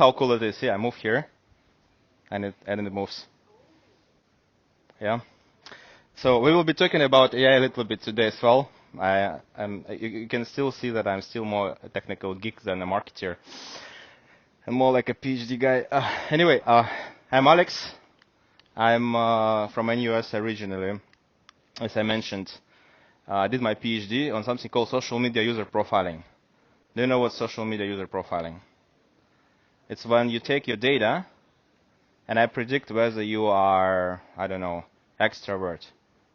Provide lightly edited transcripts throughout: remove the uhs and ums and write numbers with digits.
How cool it is. Yeah, I move here, and it moves. Yeah. So we will be talking about AI a little bit today as well. You can still see that I'm still more a technical geek than a marketer. I'm more like a PhD guy. Anyway, I'm Alex. I'm from NUS originally, as I mentioned. I did my PhD on something called social media user profiling. Do you know what social media user profiling? It's when you take your data and I predict whether you are, I don't know, extrovert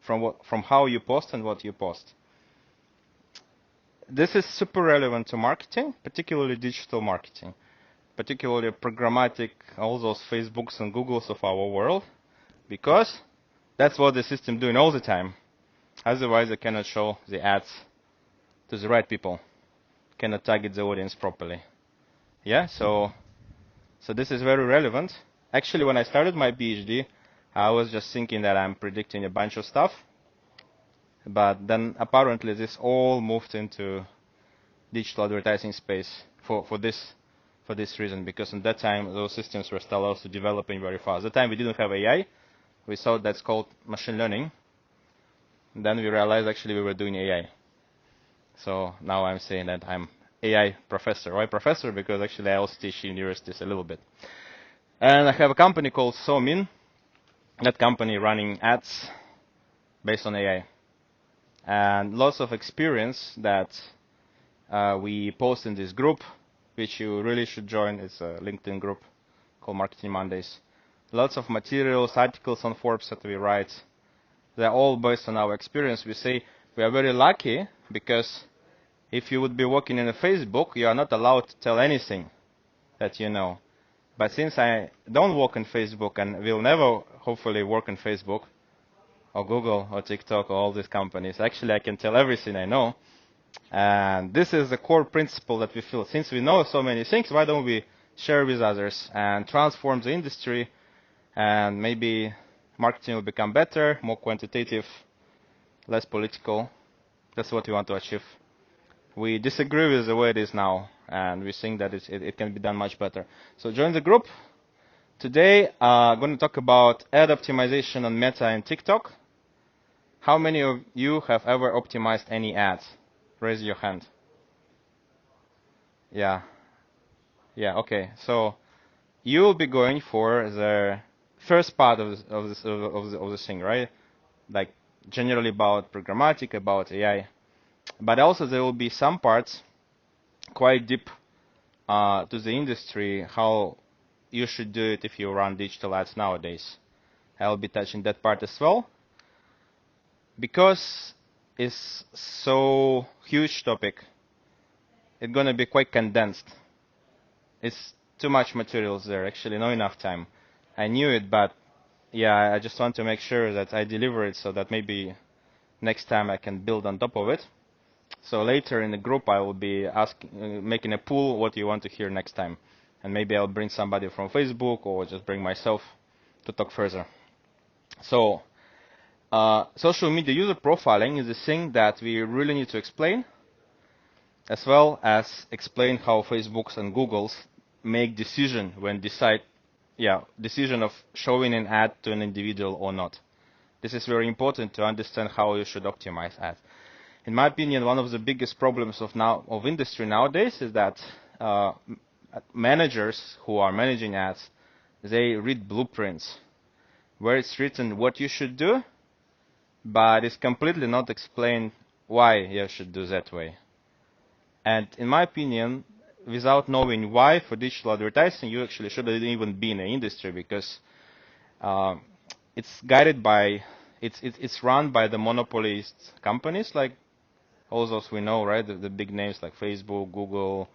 from how you post and what you post. This is super relevant to marketing, particularly digital marketing, particularly programmatic, all those Facebooks and Googles of our world, because that's what the system doing all the time. Otherwise, I cannot show the ads to the right people, cannot target the audience properly. Yeah, so this is very relevant. Actually, when I started my PhD, I was just thinking that I'm predicting a bunch of stuff. But then apparently this all moved into digital advertising space for this reason, because at that time those systems were still also developing very fast. At the time we didn't have AI. We thought that's called machine learning. And then we realized actually we were doing AI. So now I'm saying that I'm AI professor. Why professor? Because actually I also teach universities a little bit. And I have a company called SoMin. That company running ads based on AI. And lots of experience that we post in this group, which you really should join. It's a LinkedIn group called Marketing Mondays. Lots of materials, articles on Forbes that we write. They're all based on our experience. We say we are very lucky because if you would be working in a Facebook, you are not allowed to tell anything that you know. But since I don't work in Facebook and will never hopefully work in Facebook or Google or TikTok or all these companies, actually I can tell everything I know. And this is the core principle that we feel. Since we know so many things, why don't we share with others and transform the industry, and maybe marketing will become better, more quantitative, less political. That's what we want to achieve. We disagree with the way it is now, and we think that it can be done much better. So join the group. Today, I'm going to talk about ad optimization on Meta and TikTok. How many of you have ever optimized any ads? Raise your hand. Yeah. Yeah, okay. So you'll be going for the first part of the thing, right? Like generally about programmatic, about AI. But also there will be some parts quite deep to the industry, how you should do it if you run digital ads nowadays. I'll be touching that part as well. Because it's so huge topic, it's going to be quite condensed. It's too much materials there, actually not enough time. I knew it, but yeah, I just want to make sure that I deliver it so that maybe next time I can build on top of it. So later in the group I will be making a poll what you want to hear next time. And maybe I'll bring somebody from Facebook or just bring myself to talk further. So social media user profiling is a thing that we really need to explain, as well as explain how Facebooks and Googles make decision when decision of showing an ad to an individual or not. This is very important to understand how you should optimize ads. In my opinion, one of the biggest problems of industry nowadays is that managers who are managing ads, they read blueprints where it's written what you should do, but it's completely not explained why you should do that way. And in my opinion, without knowing why for digital advertising, you actually shouldn't even be in the industry, because it's guided by, it's run by the monopolist companies like all those we know, right? The big names like Facebook, Google,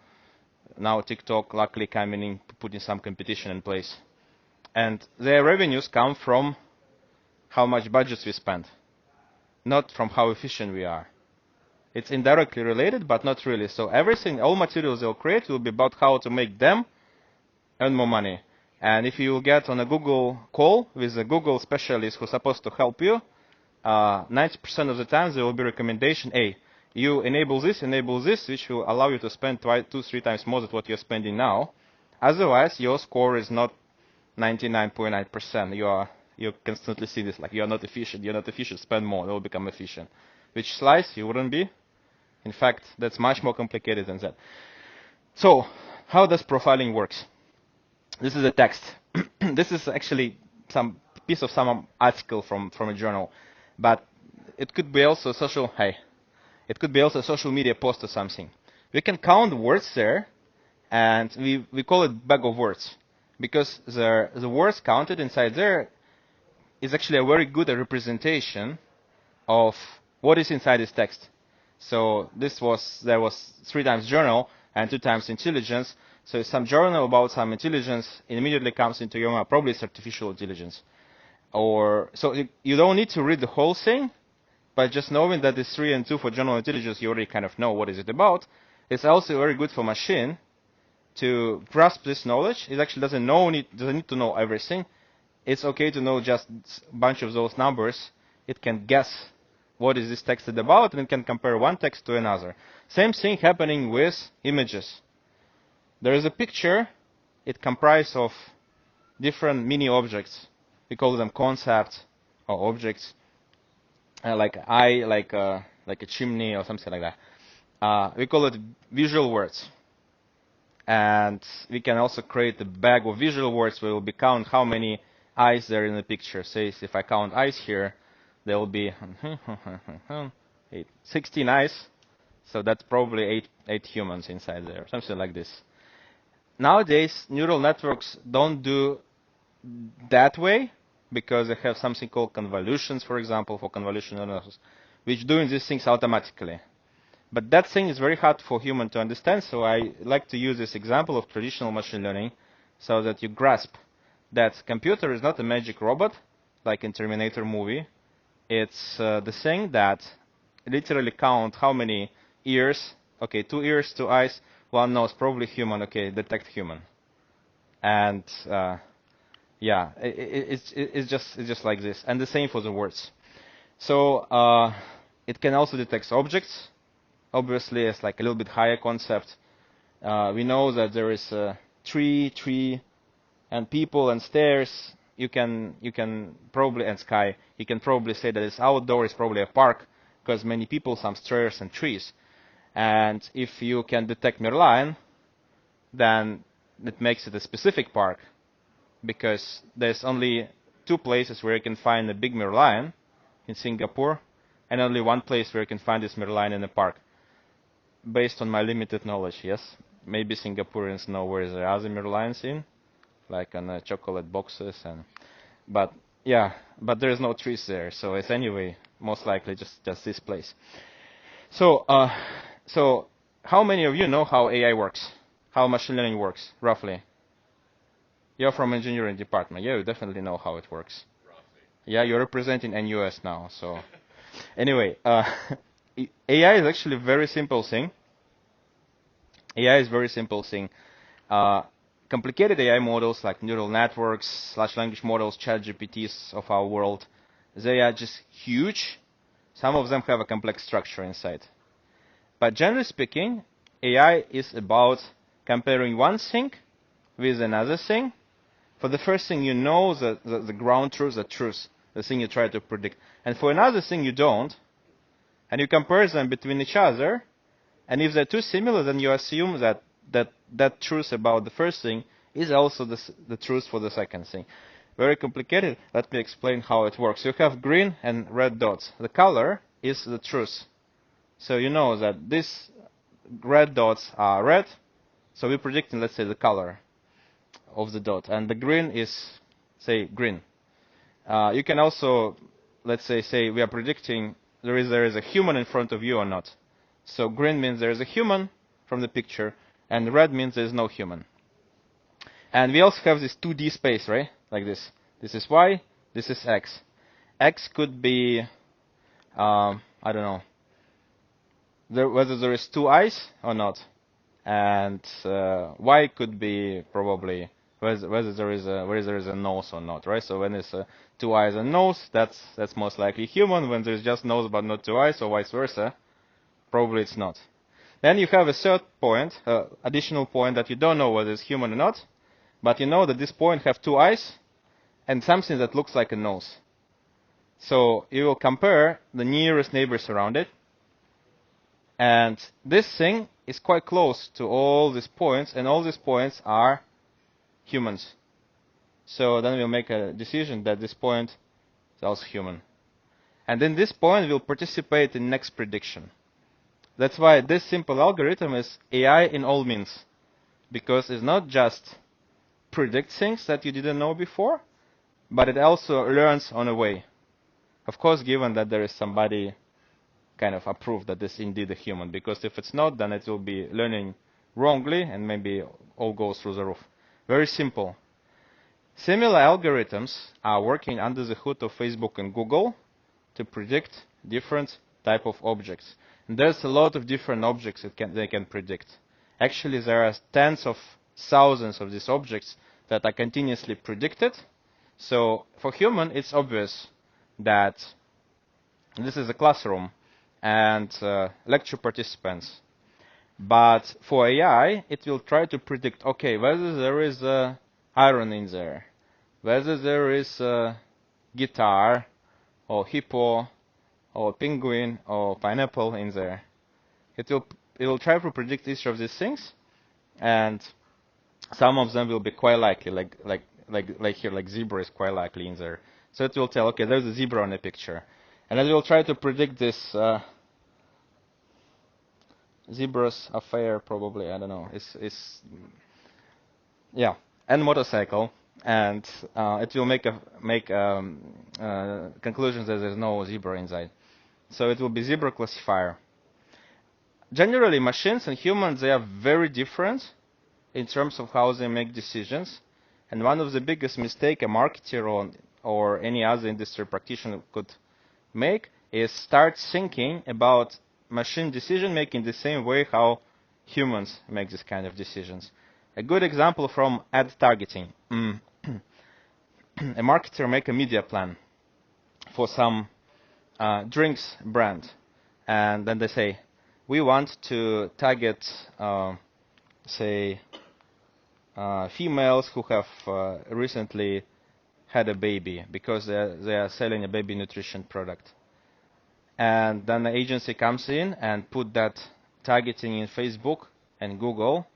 now TikTok, luckily coming in, putting some competition in place. And their revenues come from how much budgets we spend, not from how efficient we are. It's indirectly related, but not really. So everything, all materials they'll create will be about how to make them earn more money. And if you get on a Google call with a Google specialist who's supposed to help you, 90% of the time there will be recommendation, A, you enable this, which will allow you to spend 2-3 times more than what you're spending now. Otherwise, your score is not 99.9%. You constantly see this, like, you're not efficient, spend more, it will become efficient. Which slice you wouldn't be. In fact, that's much more complicated than that. So, how does profiling works? This is a text. This is actually some piece of some article from a journal, but it could be also social media post or something. We can count words there, and we call it bag of words, because the words counted inside there is actually a very good representation of what is inside this text. So there was 3 times journal and 2 times intelligence. So some journal about some intelligence immediately comes into your mind. Probably it's artificial intelligence. So you don't need to read the whole thing, but just knowing that it's 3 and 2 for general intelligence, you already kind of know what is it about. It's also very good for machine to grasp this knowledge. It actually doesn't need to know everything. It's okay to know just a bunch of those numbers. It can guess what is this text about, and it can compare one text to another. Same thing happening with images. There is a picture. It comprises of different mini objects. We call them concepts or objects, like eye, like a chimney or something like that. We call it visual words. And we can also create a bag of visual words where we'll count how many eyes there are in the picture. Say, if I count eyes here, there will be 16 eyes. So that's probably 8 humans inside there, something like this. Nowadays, neural networks don't do that way, because they have something called convolutions, for example, for convolutional analysis, which doing these things automatically. But that thing is very hard for human to understand, so I like to use this example of traditional machine learning so that you grasp that computer is not a magic robot, like in Terminator movie. It's the thing that literally count how many ears. Okay, 2 ears, 2 eyes, 1 nose, probably human. Okay, detect human. And yeah, it's just like this. And the same for the words. So it can also detect objects. Obviously, it's like a little bit higher concept. We know that there is a tree, and people and stairs. You can probably, and sky. You can probably say that it's outdoor. It's probably a park, because many people, some stairs and trees. And if you can detect Merlion, then it makes it a specific park, because there's only 2 places where you can find a big Merlion in Singapore, and only 1 place where you can find this Merlion in a park. Based on my limited knowledge, yes. Maybe Singaporeans know where there are other Merlions in, like on chocolate boxes, but there is no trees there, so it's anyway most likely just this place. So how many of you know how AI works, how machine learning works, roughly? You're from engineering department. Yeah, you definitely know how it works. Roughly. Yeah, you're representing NUS now, so anyway, AI is actually a very simple thing. AI is a very simple thing. Complicated AI models like neural networks, large language models, ChatGPTs of our world, they are just huge. Some of them have a complex structure inside. But generally speaking, AI is about comparing one thing with another thing. For the first thing, you know the ground truth, the thing you try to predict. And for another thing, you don't. And you compare them between each other. And if they're too similar, then you assume that truth about the first thing is also the truth for the second thing. Very complicated. Let me explain how it works. You have green and red dots. The color is the truth. So you know that these red dots are red. So we're predicting, let's say, the color of the dot. And the green is, say, green. You can also, let's say we are predicting there is a human in front of you or not. So green means there is a human from the picture, and red means there is no human. And we also have this 2D space, right? Like this. This is Y, this is X. X could be, I don't know, whether there is 2 eyes or not. And Y could be probably whether there is a nose or not, right? So when it's 2 eyes and nose, that's most likely human. When there's just nose but not 2 eyes, or vice versa, probably it's not. Then you have a third point, additional point that you don't know whether it's human or not. but you know that this point have two eyes and something that looks like a nose. So you will compare the nearest neighbors around it, and this thing is quite close to all these points, and all these points are humans. So then we'll make a decision that this point is also human. And then this point will participate in next prediction. That's why this simple algorithm is AI in all means, because it's not just predict things that you didn't know before, but it also learns on the way. Of course, given that there is somebody kind of approved that this is indeed a human, because if it's not, then it will be learning wrongly and maybe all goes through the roof. Very simple. Similar algorithms are working under the hood of Facebook and Google to predict different type of objects. And there's a lot of different objects that they can predict. Actually, there are tens of thousands of these objects that are continuously predicted. So for human, it's obvious that this is a classroom and lecture participants. But for AI, it will try to predict, okay, whether there is iron in there, whether there is a guitar, or hippo, or penguin, or pineapple in there. It will try to predict each of these things, and some of them will be quite likely, like here, like zebra is quite likely in there. So it will tell, okay, there's a zebra in the picture, and it will try to predict this zebra's affair, probably. I don't know. Yeah, and motorcycle. And it will make conclusions that there's no zebra inside. So it will be zebra classifier. Generally, machines and humans, they are very different in terms of how they make decisions. And one of the biggest mistakes a marketer or any other industry practitioner could make is start thinking about machine decision making the same way how humans make this kind of decisions. A good example from ad targeting. A marketer make a media plan for some drinks brand, and then they say, we want to target, say, females who have recently had a baby because they are selling a baby nutrition product. And then the agency comes in and put that targeting in Facebook and Google,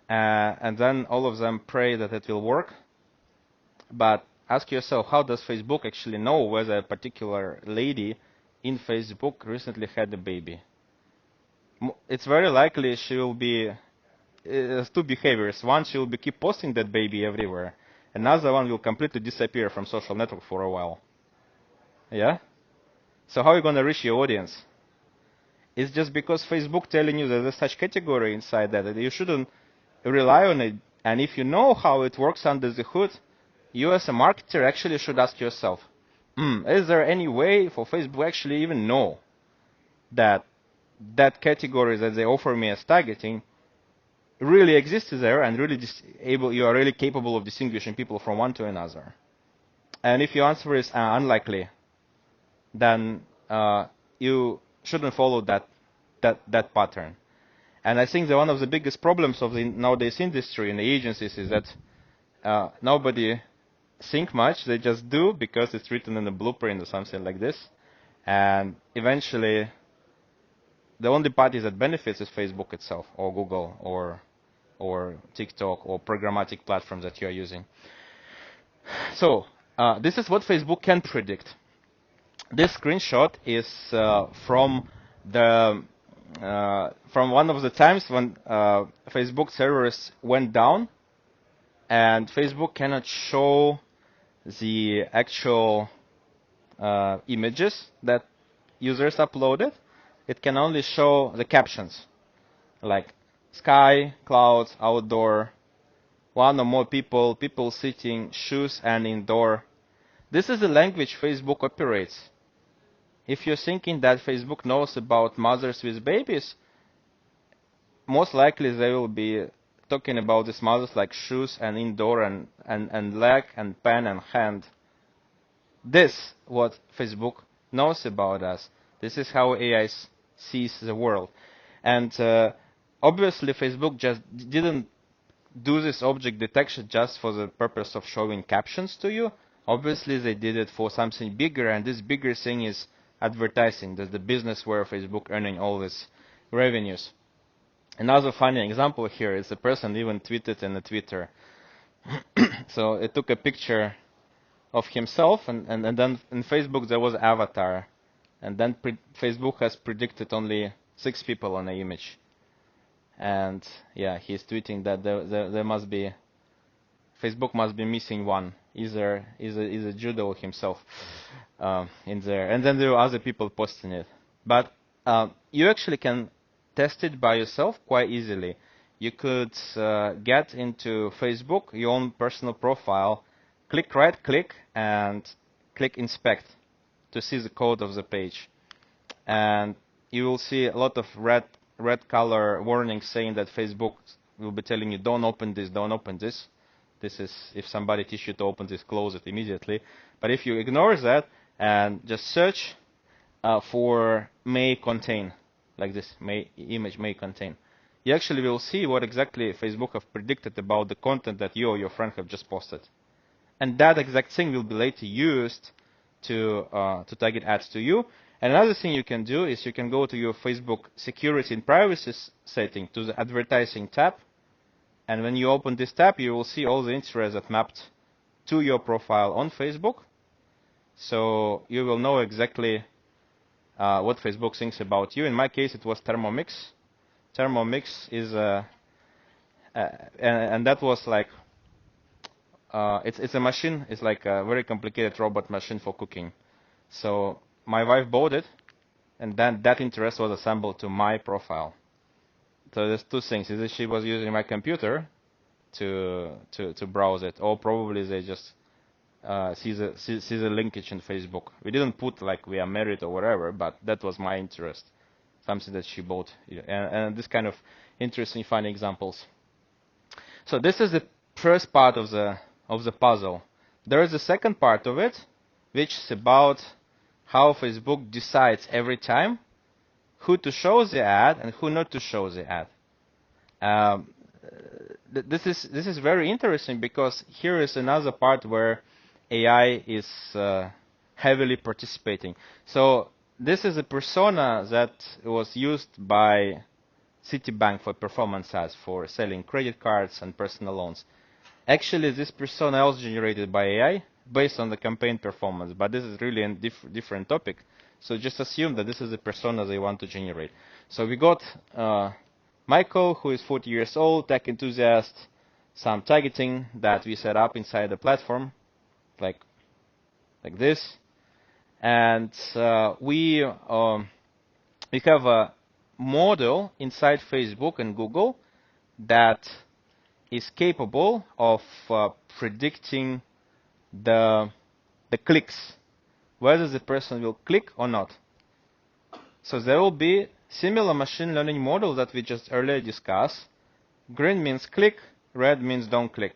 and then all of them pray that it will work. But ask yourself, how does Facebook actually know whether a particular lady in Facebook recently had a baby? It's very likely she will be, there's two behaviors. One, she will keep posting that baby everywhere. Another one will completely disappear from social network for a while. Yeah? So how are you going to reach your audience? It's just because Facebook telling you that there's such category inside that you shouldn't rely on it. And if you know how it works under the hood, you as a marketer actually should ask yourself, is there any way for Facebook actually even know that that category that they offer me as targeting really exists there and really you are really capable of distinguishing people from one to another? And if your answer is unlikely, then you shouldn't follow that pattern. And I think that one of the biggest problems of the nowadays industry and the agencies is that nobody think much, they just do because it's written in a blueprint or something like this. And eventually, the only party that benefits is Facebook itself, or Google, or TikTok, or programmatic platforms that you are using. So this is what Facebook can predict. This screenshot is from one of the times when Facebook servers went down, and Facebook cannot show the actual images that users uploaded. It can only show the captions, like sky, clouds, outdoor, one or more people, people sitting, shoes, and indoor. This is the language Facebook operates. If you're thinking that Facebook knows about mothers with babies, most likely they will be talking about these mothers like shoes and indoor and leg and pen and hand. This what Facebook knows about us. This is how AI sees the world. And obviously Facebook just didn't do this object detection just for the purpose of showing captions to you. Obviously, they did it for something bigger, and this bigger thing is advertising. That's the business where Facebook earning all these revenues. Another funny example here is a person even tweeted in a Twitter. So it took a picture of himself, and then in Facebook there was avatar, and then Facebook has predicted only 6 people on the image. And yeah, he's tweeting that there must be, Facebook must be missing one, either Judo himself in there, and then there are other people posting it. But you actually can test it by yourself quite easily. You could get into Facebook, your own personal profile, right click and click inspect to see the code of the page, and you will see a lot of red color warnings saying that Facebook will be telling you don't open this, don't open this. This is if somebody teaches you to open this, close it immediately. But if you ignore that and just search for may contain, like this, image may contain, you actually will see what exactly Facebook have predicted about the content that you or your friend have just posted. And that exact thing will be later used to target ads to you. And another thing you can do is you can go to your Facebook security and privacy setting, to the advertising tab. And when you open this tab, you will see all the interests that mapped to your profile on Facebook. So you will know exactly what Facebook thinks about you. In my case, it was Thermomix. Thermomix is and that was like it's a machine. It's like a very complicated robot machine for cooking. So my wife bought it, and then that interest was assembled to my profile. So there's 2 things: either she was using my computer to browse it, or probably they just see the linkage in Facebook. We didn't put like we are married or whatever, but that was my interest, something that she bought, and this kind of interesting, funny examples. So this is the first part of the puzzle. There is a second part of it, which is about how Facebook decides every time who to show the ad and who not to show the ad. This is very interesting, because here is another part where AI is heavily participating. So this is a persona that was used by Citibank for performance ads, for selling credit cards and personal loans. Actually, this persona was generated by AI based on the campaign performance, but this is really a different topic. So just assume that this is the persona they want to generate. So we got Michael, who is 40 years old, tech enthusiast, some targeting that we set up inside the platform, like this. And we have a model inside Facebook and Google that is capable of predicting the clicks, whether the person will click or not. So there will be similar machine learning model that we just earlier discussed. Green means click, red means don't click.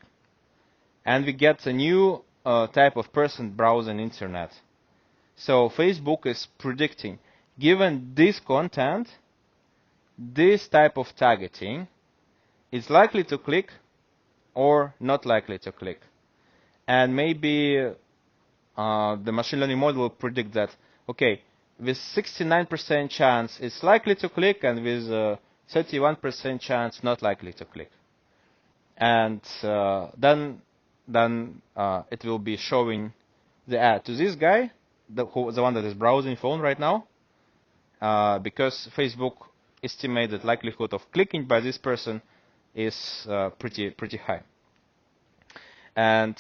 And we get a new type of person browsing internet. So Facebook is predicting, given this content, this type of targeting is likely to click or not likely to click. And maybe the machine learning model will predict that, okay, with 69% chance it's likely to click, and with 31% chance not likely to click. And then it will be showing the ad to this guy, the one that is browsing phone right now, because Facebook estimated likelihood of clicking by this person is pretty high. And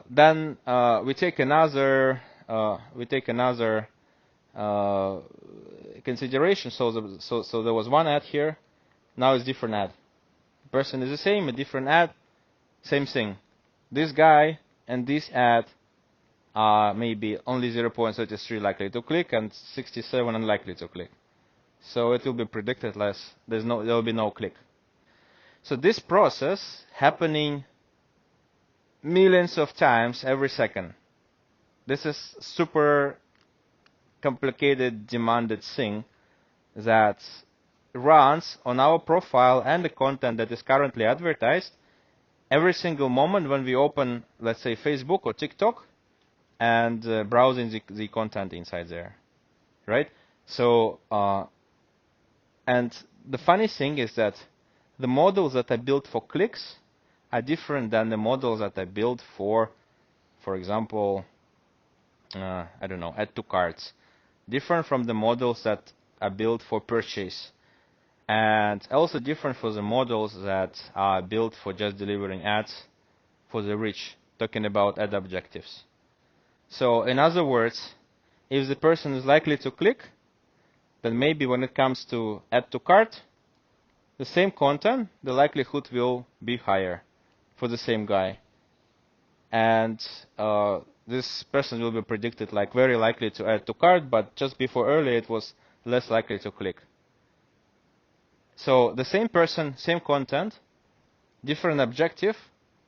then we take another consideration. So there was one ad here. Now it's different ad. The person is the same, a different ad, same thing. This guy and this ad are maybe only 0.33 likely to click and 67 unlikely to click. So it will be predicted less. There will be no click. So this process happening millions of times every second. This is super complicated, demanded thing that runs on our profile and the content that is currently advertised, every single moment when we open, let's say, Facebook or TikTok, and browsing the content inside there, right? So, and the funny thing is that the models that I built for clicks are different than the models that I built for example, I don't know, add to carts. Different from the models that are built for purchase. And also different for the models that are built for just delivering ads for the rich, talking about ad objectives. So in other words, if the person is likely to click, then maybe when it comes to add to cart, the same content, the likelihood will be higher for the same guy. And this person will be predicted like very likely to add to cart, but just before earlier it was less likely to click. So the same person, same content, different objective,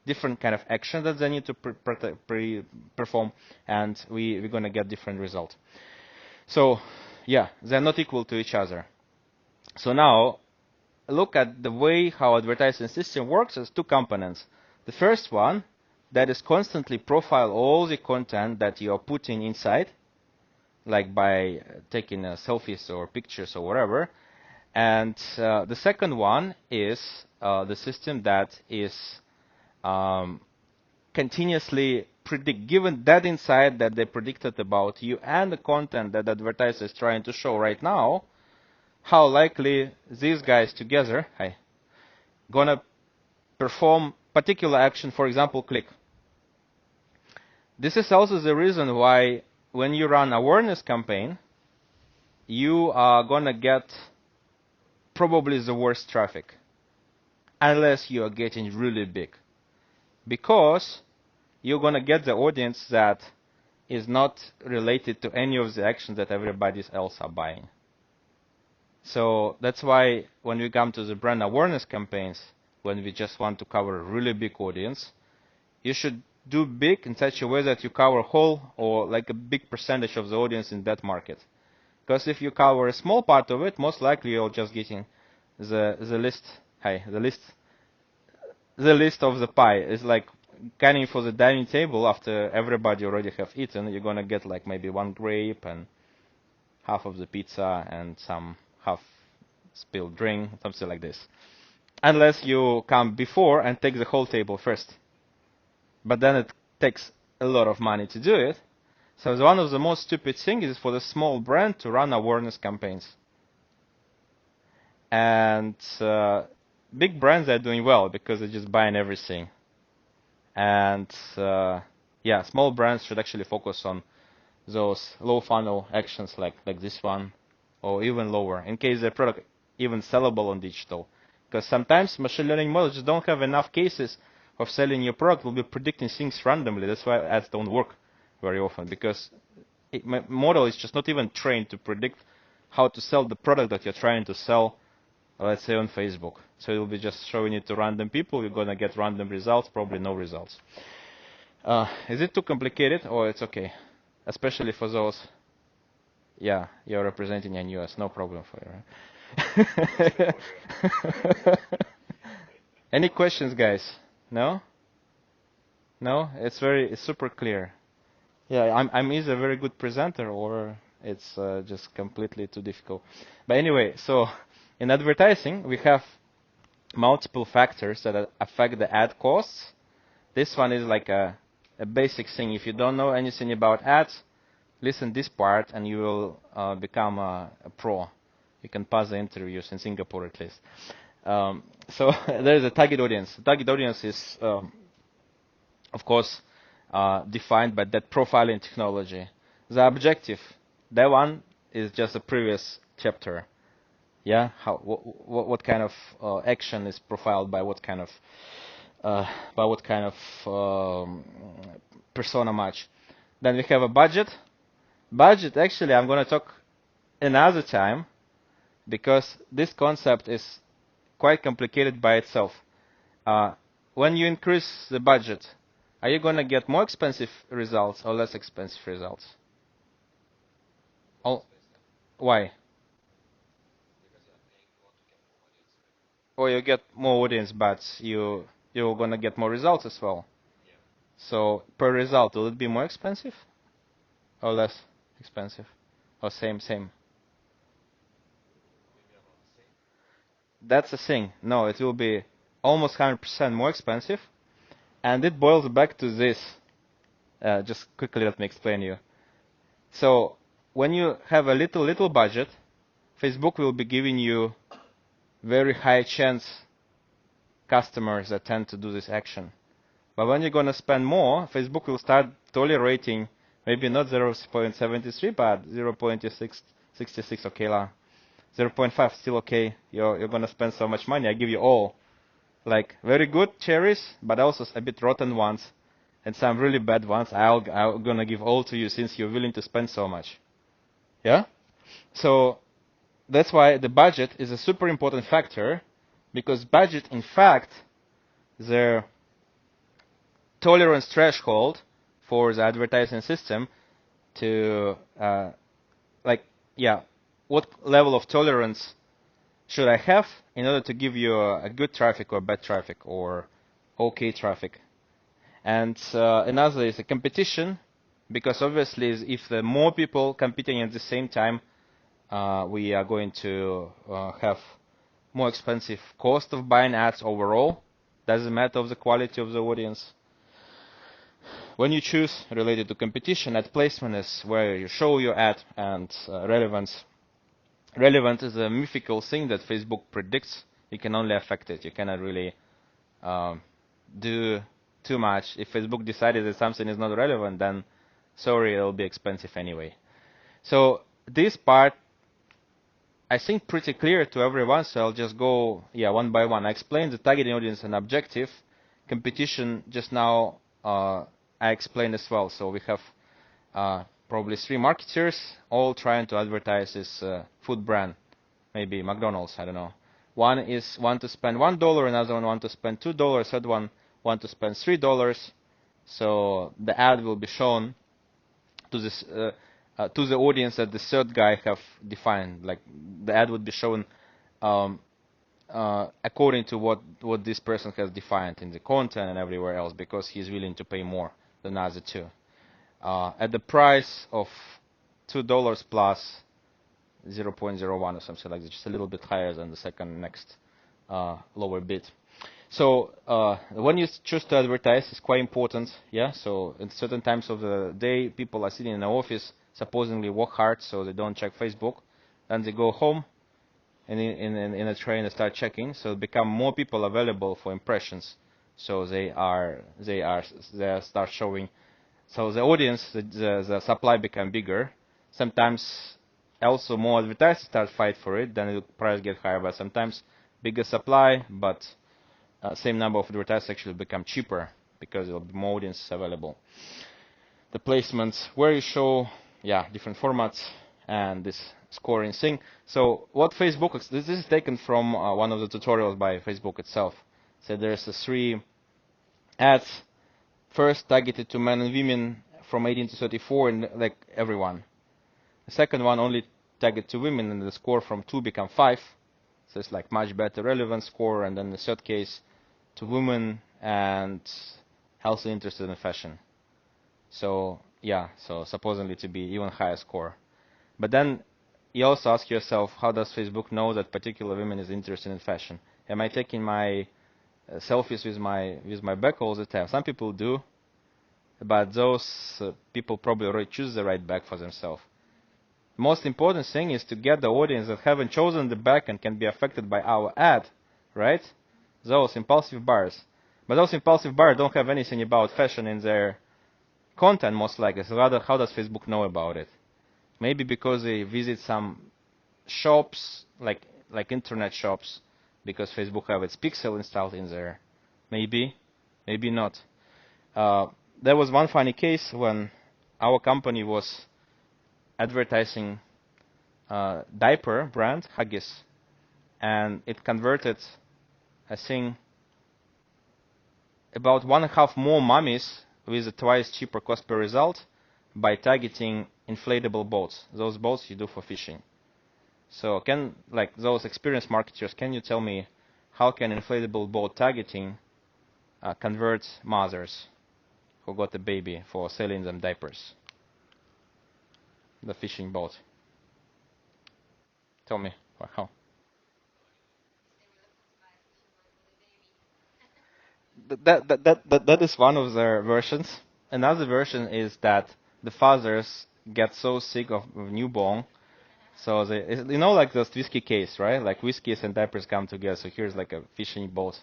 different kind of action that they need to perform, and we're going to get different results. So yeah, they're not equal to each other. So now look at the way how advertising system works as two components. The first one, that is constantly profile all the content that you are putting inside, like by taking selfies or pictures or whatever. And the second one is the system that is continuously given that insight that they predicted about you and the content that the advertiser is trying to show right now, how likely these guys together gonna perform particular action, for example, click. This is also the reason why when you run awareness campaign, you are gonna get probably the worst traffic, unless you are getting really big, because you're gonna get the audience that is not related to any of the actions that everybody else are buying. So that's why when we come to the brand awareness campaigns, when we just want to cover a really big audience, you should do big in such a way that you cover whole or like a big percentage of the audience in that market. Because if you cover a small part of it, most likely you're just getting the list of the pie. It's like gunning for the dining table after everybody already have eaten. You're gonna get like maybe one grape and half of the pizza and some half spilled drink, something like this. Unless you come before and take the whole table first. But then it takes a lot of money to do it. So one of the most stupid things is for the small brand to run awareness campaigns. And big brands are doing well because they're just buying everything. And yeah, small brands should actually focus on those low funnel actions like this one, or even lower, in case the product even sellable on digital. Because sometimes machine learning models just don't have enough cases of selling your product, will be predicting things randomly. That's why ads don't work very often, because model is just not even trained to predict how to sell the product that you're trying to sell, let's say on Facebook. So it will be just showing it to random people. You're going to get random results, probably no results. Is it too complicated, or it's okay? Especially for those, yeah, you're representing in US, no problem for you, right? Any questions, guys? No? No? It's super clear. Yeah, I'm either a very good presenter or it's just completely too difficult. But anyway, so in advertising, we have multiple factors that affect the ad costs. This one is like a basic thing. If you don't know anything about ads, listen this part and you will become a pro. You can pass the interviews in Singapore at least. So there is a target audience. The target audience is, of course, defined by that profiling technology. The objective, that one is just a previous chapter. Yeah, what kind of action is profiled by what kind of persona match. Then we have a budget. Budget, actually, I'm going to talk another time, because this concept is quite complicated by itself. When you increase the budget, are you going to get more expensive results or less expensive results? Oh, why? Or you get more audience, but you you're gonna get more results as well. So per result, will it be more expensive or less expensive, or same? That's the thing. No, it will be almost 100% more expensive, and it boils back to this. Just quickly, let me explain you. So when you have a little budget, Facebook will be giving you very high chance customers that tend to do this action. But when you're going to spend more, Facebook will start tolerating maybe not 0.73, but 0.66, okay, 0.5, still okay. You're going to spend so much money. I give you all. Like very good cherries, but also a bit rotten ones, and some really bad ones. I'm going to give all to you since you're willing to spend so much. Yeah? So that's why the budget is a super important factor, because budget, in fact, the tolerance threshold for the advertising system to, what level of tolerance should I have in order to give you a good traffic or bad traffic or okay traffic. And another is a competition, because obviously if the more people competing at the same time, we are going to have more expensive cost of buying ads overall. Doesn't matter of the quality of the audience. When you choose related to competition, ad placement is where you show your ad, and relevance. Relevant is a mythical thing that Facebook predicts. You can only affect it. You cannot really do too much. If Facebook decided that something is not relevant, then sorry, it'll be expensive anyway. So this part, I think, pretty clear to everyone. So I'll just go one by one. I explained the targeting audience and objective. Competition just now I explained as well. So we have probably 3 marketers all trying to advertise this food brand, maybe McDonald's, I don't know. One to spend $1, another one to spend $2, third one to spend $3. So the ad will be shown to this to the audience that the third guy have defined. Like the ad would be shown according to what this person has defined in the content and everywhere else, because he's willing to pay more than other two. At the price of $2 plus 0.01 or something like that, just a little bit higher than the second next lower bid. So when you choose to advertise, it's quite important. Yeah. So at certain times of the day, people are sitting in the office, supposedly work hard, so they don't check Facebook. Then they go home, and in a train they start checking. So become more people available for impressions. So they start showing. So the audience, the supply become bigger. Sometimes also more advertisers start fight for it, then the price get higher. But sometimes bigger supply, but same number of advertisers actually become cheaper because there will be more audience available. The placements where you show, different formats and this scoring thing. So what Facebook, this is taken from one of the tutorials by Facebook itself. So there's 3 ads. First, targeted to men and women from 18 to 34, and like everyone. The second one only targeted to women, and the score from 2 become 5. So it's like much better relevant score. And then the third case to women and healthy interested in fashion. So so supposedly to be even higher score. But then you also ask yourself, how does Facebook know that particular woman is interested in fashion? Am I taking my selfies with my bag all the time? Some people do, but those people probably already choose the right bag for themselves. Most important thing is to get the audience that haven't chosen the bag and can be affected by our ad, right? Those impulsive buyers. But those impulsive buyers don't have anything about fashion in their content, most likely. So rather, how does Facebook know about it? Maybe because they visit some shops, like internet shops, because Facebook have its pixel installed in there. Maybe not. There was one funny case when our company was advertising diaper brand Huggies, and it converted, I think, about 1.5 more mummies with a twice cheaper cost per result by targeting inflatable boats. Those boats you do for fishing. So those experienced marketers, can you tell me how can inflatable boat targeting convert mothers who got a baby for selling them diapers. The fishing boat. Tell me how. That is one of their versions. Another version is that the fathers get so sick of newborn, so they, you know, like those whiskey case, right? Like whiskeys and diapers come together. So here's like a fishing boat.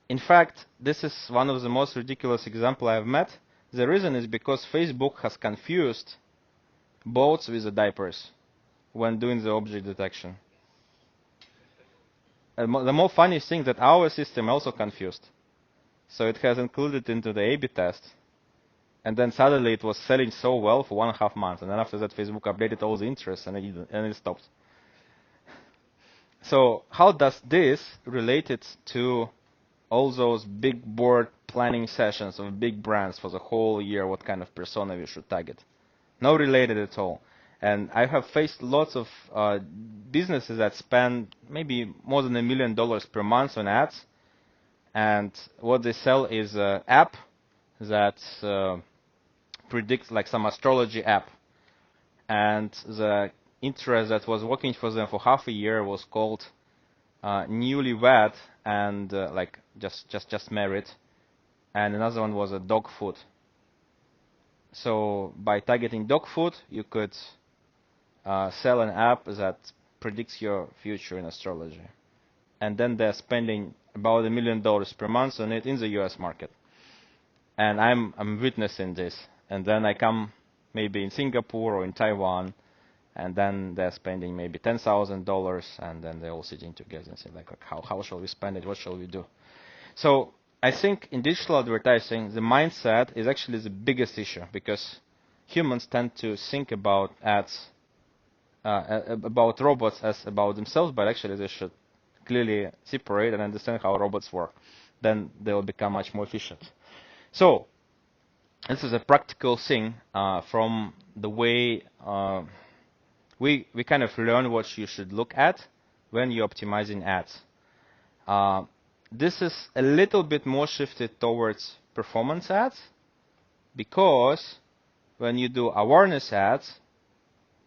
In fact, this is one of the most ridiculous examples I've met. The reason is because Facebook has confused boats with the diapers when doing the object detection. And the more funny thing that our system also confused. So it has included into the A/B test, and then suddenly it was selling so well for 1.5 months, and then after that Facebook updated all the interests and it stopped. So how does this relate it to all those big board planning sessions of big brands for the whole year, what kind of persona we should target? No related at all. And I have faced lots of businesses that spend maybe more than $1 million per month on ads, and what they sell is an app that predicts, like some astrology app. And the interest that was working for them for half a year was called newlywed and like just married. And another one was a dog food. So by targeting dog food, you could sell an app that predicts your future in astrology. And then they're spending about $1 million per month on it in the US market. And I'm witnessing this. And then I come maybe in Singapore or in Taiwan, and then they're spending maybe $10,000, and then they're all sitting together and say, like, how shall we spend it? What shall we do? So I think in digital advertising, the mindset is actually the biggest issue, because humans tend to think about ads, about robots as about themselves, but actually they should clearly separate and understand how robots work. Then they will become much more efficient. So this is a practical thing from the way we kind of learn what you should look at when you're optimizing ads. This is a little bit more shifted towards performance ads, because when you do awareness ads,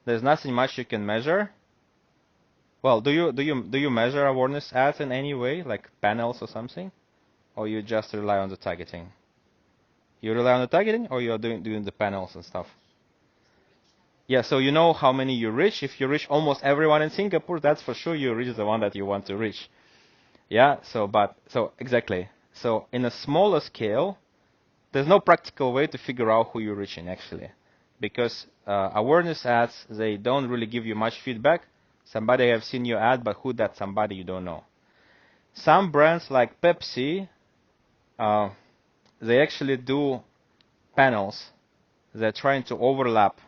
there's nothing much you can measure. Well, do you measure awareness ads in any way, like panels or something, or you just rely on the targeting? You rely on the targeting, or you're doing the panels and stuff? Yeah, so you know how many you reach. If you reach almost everyone in Singapore, that's for sure you reach the one that you want to reach. Yeah, so exactly. So in a smaller scale, there's no practical way to figure out who you're reaching actually, because awareness ads, they don't really give you much feedback. Somebody have seen your ad, but who that somebody you don't know. Some brands like Pepsi, they actually do panels. They're trying to overlap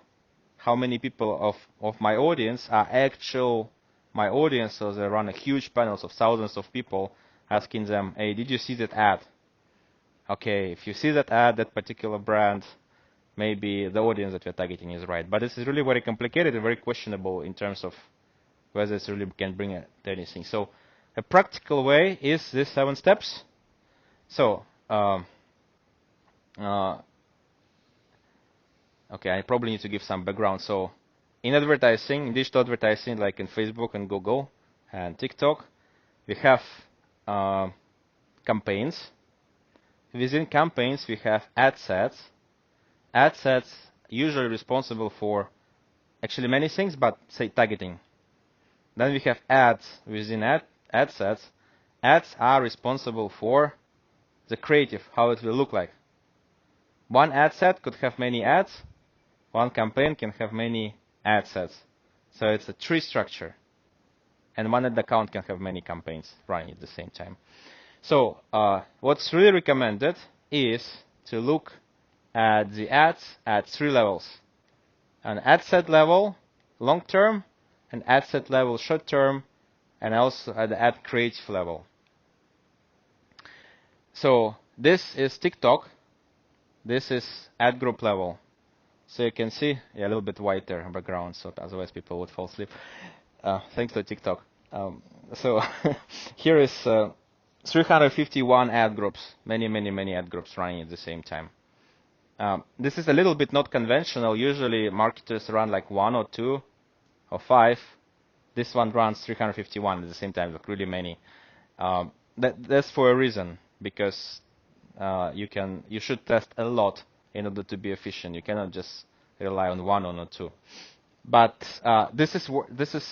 how many people of my audience are actual my audience, so they run a huge panels of thousands of people asking them, hey, did you see that ad? Okay, if you see that ad, that particular brand, maybe the audience that we're targeting is right. But this is really very complicated and very questionable in terms of whether this really can bring it to anything. So a practical way is these 7 steps. So okay, I probably need to give some background. So in advertising, in digital advertising, like in Facebook and Google and TikTok, we have campaigns. Within campaigns, we have ad sets. Ad sets usually responsible for actually many things, but say targeting. Then we have ads within ad sets. Ads are responsible for the creative, how it will look like. One ad set could have many ads. One campaign can have many ad sets. So it's a tree structure. And one ad account can have many campaigns running at the same time. So what's really recommended is to look at the ads at 3 levels. An ad set level, long term, an ad set level, short term, and also at the ad creative level. So this is TikTok. This is ad group level. So you can see a little bit whiter background, so otherwise people would fall asleep. Thanks to TikTok. So here is 351 ad groups, many ad groups running at the same time. This is a little bit not conventional. Usually marketers run like 1 or 2 or 5. This one runs 351 at the same time, like really many. That's for a reason, because you should test a lot in order to be efficient. You cannot just rely on 1 or 2. But this is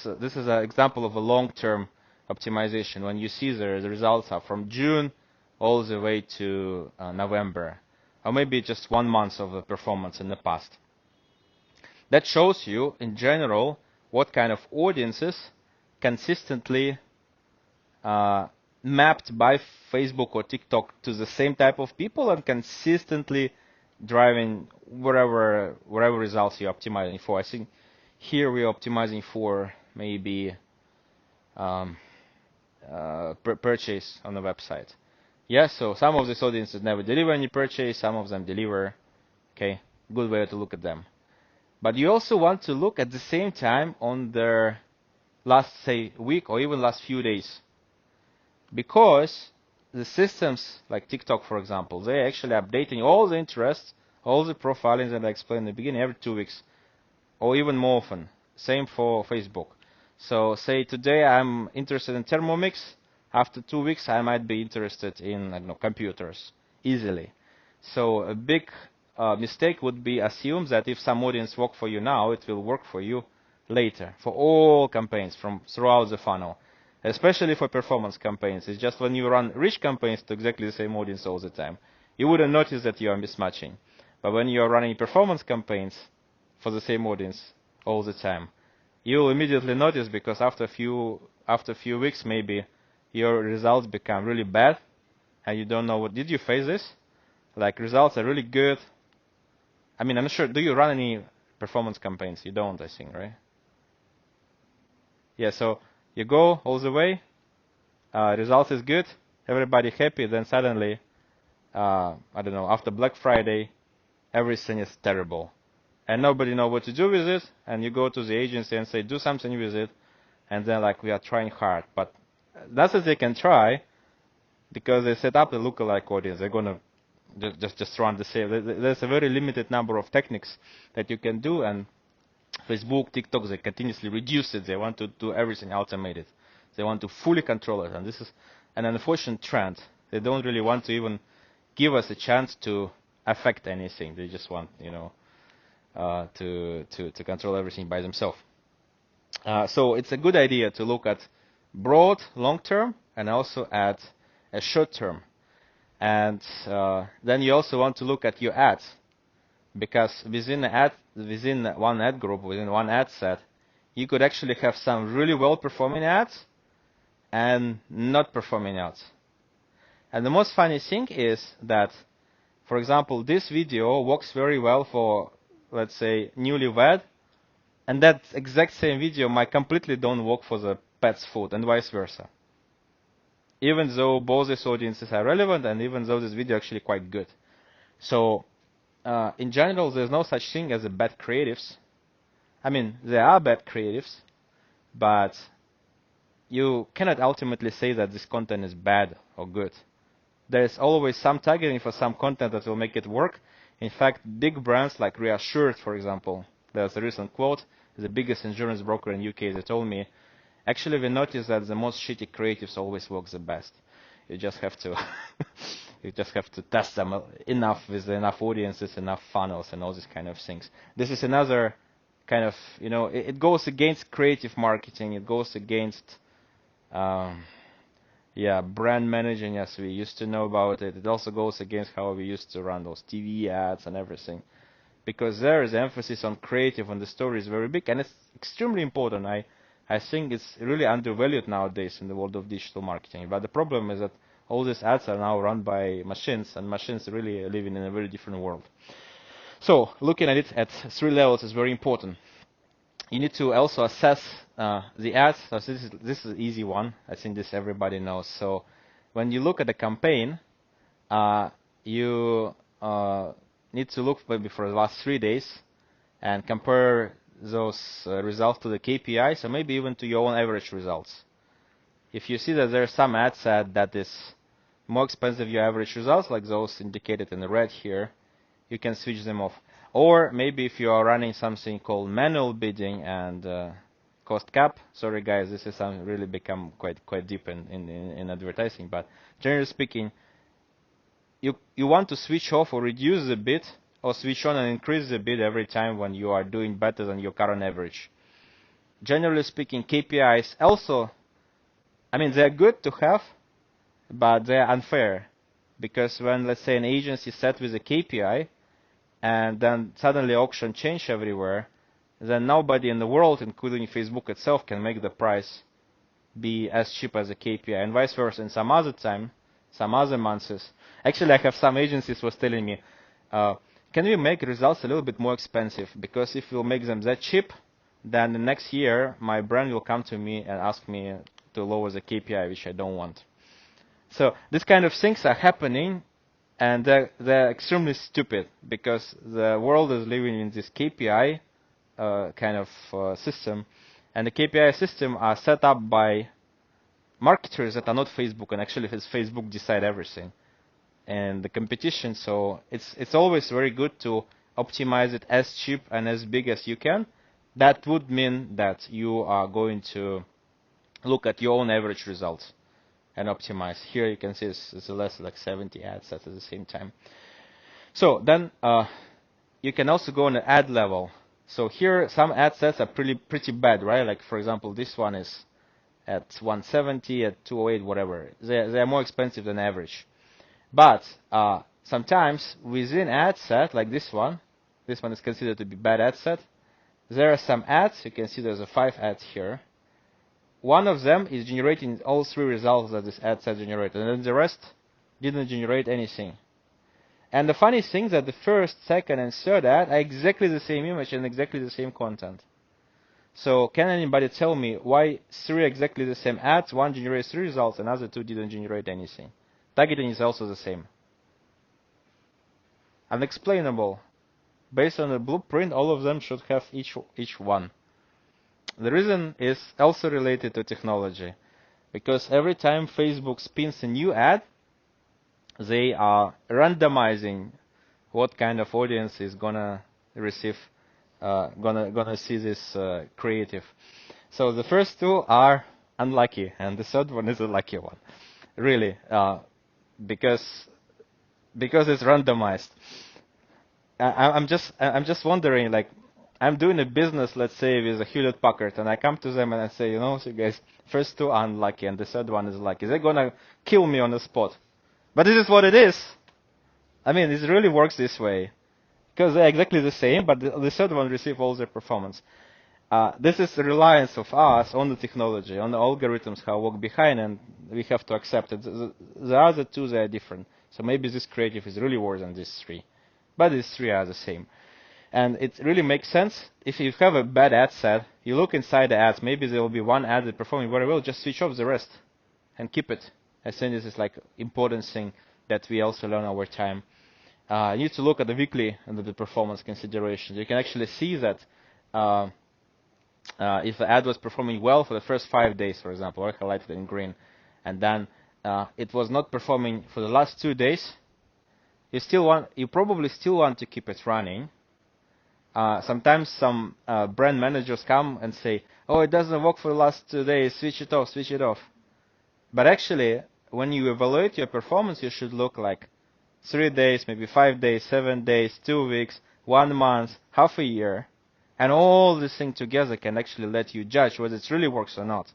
an example of a long-term optimization. When you see the results are from June all the way to November, or maybe just 1 month of the performance in the past. That shows you, in general, what kind of audiences consistently mapped by Facebook or TikTok to the same type of people and consistently driving whatever results you're optimizing for. I think here we're optimizing for maybe purchase on the website. Yeah, so some of these audiences never deliver any purchase, some of them deliver. Okay, good way to look at them. But you also want to look at the same time on their last, say, week or even last few days. Because the systems like TikTok, for example, they're actually updating all the interests, all the profilings that I explained in the beginning every 2 weeks, or even more often. Same for Facebook. So say today I'm interested in Thermomix. After 2 weeks I might be interested in, I don't know, computers easily. So a big mistake would be assume that if some audience work for you now, it will work for you later for all campaigns from throughout the funnel. Especially for performance campaigns. It's just when you run rich campaigns to exactly the same audience all the time, you wouldn't notice that you are mismatching. But when you are running performance campaigns for the same audience all the time, you'll immediately notice, because after a few weeks maybe your results become really bad and you don't know what. Did you face this? Like results are really good. I mean, I'm not sure. Do you run any performance campaigns? You don't, I think, right? Yeah, so you go all the way, results is good, everybody happy, then suddenly, I don't know, after Black Friday, everything is terrible. And nobody knows what to do with it, and you go to the agency and say, do something with it, and then like, we are trying hard. But that's what they can try, because they set up a lookalike audience. They're going to just run the same. There's a very limited number of techniques that you can do, and Facebook, TikTok, they continuously reduce it. They want to do everything automated. They want to fully control it. And this is an unfortunate trend. They don't really want to even give us a chance to affect anything. They just want, to control everything by themselves. So it's a good idea to look at broad, long-term, and also at a short-term. And then you also want to look at your ads. Because within one ad group, within one ad set, you could actually have some really well-performing ads and not performing ads. And the most funny thing is that, for example, this video works very well for, let's say, newlywed, and that exact same video might completely don't work for the pet's food, and vice versa. Even though both these audiences are relevant, and even though this video is actually quite good. So in general, there's no such thing as a bad creatives. I mean, there are bad creatives, but you cannot ultimately say that this content is bad or good. There's always some targeting for some content that will make it work. In fact, big brands like Reassured, for example, there's a recent quote, the biggest insurance broker in UK, they told me, actually we noticed that the most shitty creatives always work the best. You just have to you just have to test them enough with enough audiences, enough funnels, and all these kind of things. This is another kind of, it goes against creative marketing. It goes against, brand managing as we used to know about it. It also goes against how we used to run those TV ads and everything. Because there is emphasis on creative, and the story is very big, and it's extremely important. I think it's really undervalued nowadays in the world of digital marketing. But the problem is that all these ads are now run by machines, and machines really are living in a very different world. So looking at it at 3 levels is very important. You need to also assess the ads. So this is an easy one. I think this everybody knows. So when you look at a campaign, you need to look maybe for the last 3 days and compare those results to the KPIs, or maybe even to your own average results. If you see that there's some ad set that is more expensive your average results, like those indicated in the red here, you can switch them off. Or maybe if you are running something called manual bidding and cost cap. Sorry guys, this is something really become quite deep in advertising. But generally speaking, you want to switch off or reduce the bid, or switch on and increase the bid every time when you are doing better than your current average. Generally speaking, KPIs also, I mean, they're good to have, but they're unfair. Because when, let's say, an agency set with a KPI, and then suddenly auction change everywhere, then nobody in the world, including Facebook itself, can make the price be as cheap as a KPI, and vice versa. In some other time, some other months, actually I have some agencies was telling me, can we make results a little bit more expensive? Because if we'll make them that cheap, then the next year my brand will come to me and ask me to lower the KPI, which I don't want. So this kind of things are happening, and they're extremely stupid, because the world is living in this KPI kind of system, and the KPI system are set up by marketers that are not Facebook, and actually it's Facebook decide everything and the competition. So it's always very good to optimize it as cheap and as big as you can. That would mean that you are going to look at your own average results and optimize. Here you can see it's less like 70 ad sets at the same time. So then you can also go on the ad level. So here some ad sets are pretty bad, right? Like for example, this one is at 170, at 208, whatever. They are more expensive than average. But sometimes within ad set, like this one is considered to be bad ad set. There are some ads. You can see there's 5 ads here. One of them is generating all 3 results that this ad set generated, and then the rest didn't generate anything. And the funny thing is that the first, second, and third ad are exactly the same image and exactly the same content. So can anybody tell me why 3 exactly the same ads, one generates 3 results, and other 2 didn't generate anything? Targeting is also the same. Unexplainable. Based on the blueprint, all of them should have each one. The reason is also related to technology, because every time Facebook spins a new ad, they are randomizing what kind of audience is gonna receive, gonna see this creative. So the first 2 are unlucky, and the third one is a lucky one, really, because it's randomized. I'm just wondering, like, I'm doing a business, let's say, with a Hewlett-Packard, and I come to them and I say, so guys, first 2 are unlucky and the third one is lucky. They're gonna kill me on the spot. But this is what it is. I mean, it really works this way, because they're exactly the same, but the third one receives all their performance. This is the reliance of us on the technology, on the algorithms, how work behind, and we have to accept it. The other 2, they are different. So maybe this creative is really worse than these 3. But these 3 are the same. And it really makes sense. If you have a bad ad set, you look inside the ads, maybe there will be one ad that's performing very well, just switch off the rest and keep it. I think this is like important thing that we also learn over time. You need to look at the weekly and the performance considerations. You can actually see that if the ad was performing well for the first 5 days, for example, or highlighted in green, and then it was not performing for the last 2 days, you probably still want to keep it running. Sometimes some brand managers come and say, oh, it doesn't work for the last 2 days, switch it off. But actually, when you evaluate your performance, you should look like 3 days, maybe 5 days, 7 days, 2 weeks, 1 month, half a year. And all these things together can actually let you judge whether it really works or not.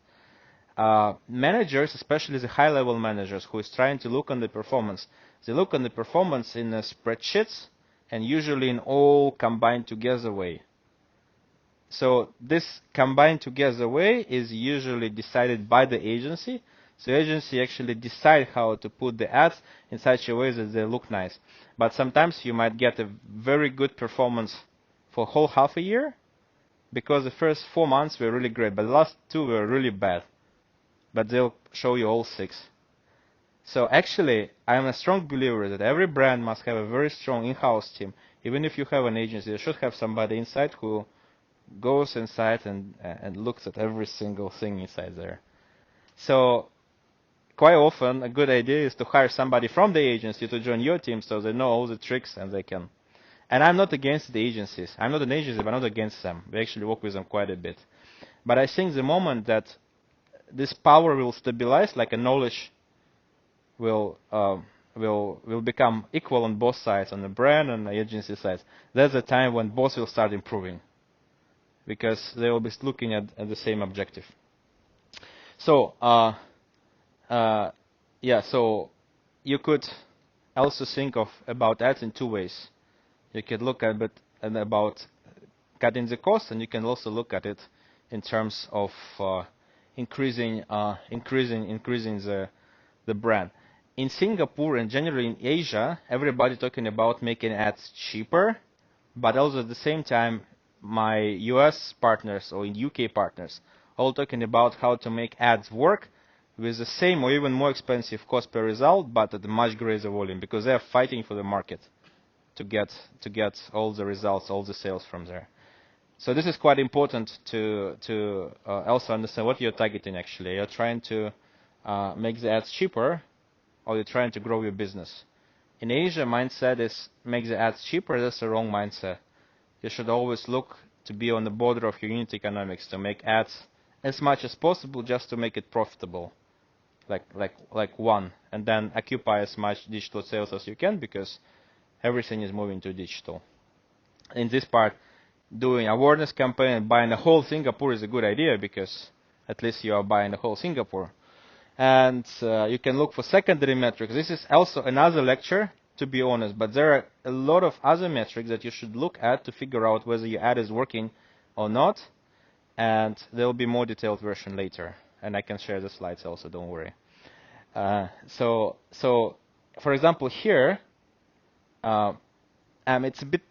Managers, especially the high-level managers who is trying to look on the performance, they look on the performance in spreadsheets and usually in all combined together way. So this combined together way is usually decided by the agency. So the agency actually decide how to put the ads in such a way that they look nice. But sometimes you might get a very good performance for whole half a year, because the first 4 months were really great, but the last 2 were really bad. But they'll show you all 6. So actually, I am a strong believer that every brand must have a very strong in-house team. Even if you have an agency, you should have somebody inside who goes inside and looks at every single thing inside there. So quite often a good idea is to hire somebody from the agency to join your team so they know all the tricks and they can. And I'm not against the agencies. I'm not an agency, but I'm not against them. We actually work with them quite a bit. But I think the moment that this power will stabilize, like a knowledge will become equal on both sides, on the brand and the agency sides, that's the time when both will start improving, because they will be looking at the same objective. So, yeah, so you could also think about ads in two ways. You could look at it about cutting the cost, and you can also look at it in terms of increasing the brand. In Singapore and generally in Asia, everybody talking about making ads cheaper, but also at the same time, my US partners or UK partners all talking about how to make ads work with the same or even more expensive cost per result, but at a much greater volume, because they are fighting for the market to get all the results, all the sales from there. So this is quite important to also understand what you're targeting actually. You're trying to make the ads cheaper, or you're trying to grow your business. In Asia, mindset is make the ads cheaper. That's the wrong mindset. You should always look to be on the border of your unit economics, to make ads as much as possible just to make it profitable, like one, and then occupy as much digital sales as you can, because everything is moving to digital. In this part, doing awareness campaign and buying the whole Singapore is a good idea, because at least you are buying the whole Singapore. And you can look for secondary metrics. This is also another lecture, to be honest, but there are a lot of other metrics that you should look at to figure out whether your ad is working or not. And there will be more detailed version later, and I can share the slides also, don't worry. So for example here, it's a bit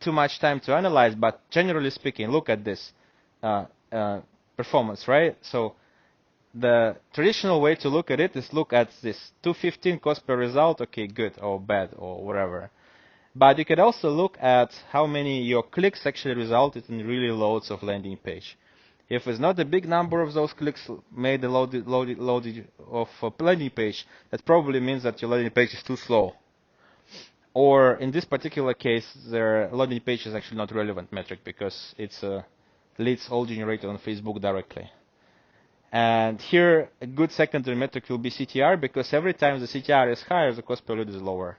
too much time to analyze, but generally speaking, look at this performance, right? So the traditional way to look at it is look at this 215 cost per result, okay, good or bad or whatever. But you could also look at how many your clicks actually resulted in really loads of landing page. If it's not a big number of those clicks made the loaded of a landing page, that probably means that your landing page is too slow. Or in this particular case, the landing page is actually not relevant metric, because it's leads all generated on Facebook directly. And here, a good secondary metric will be CTR, because every time the CTR is higher, the cost per lead is lower.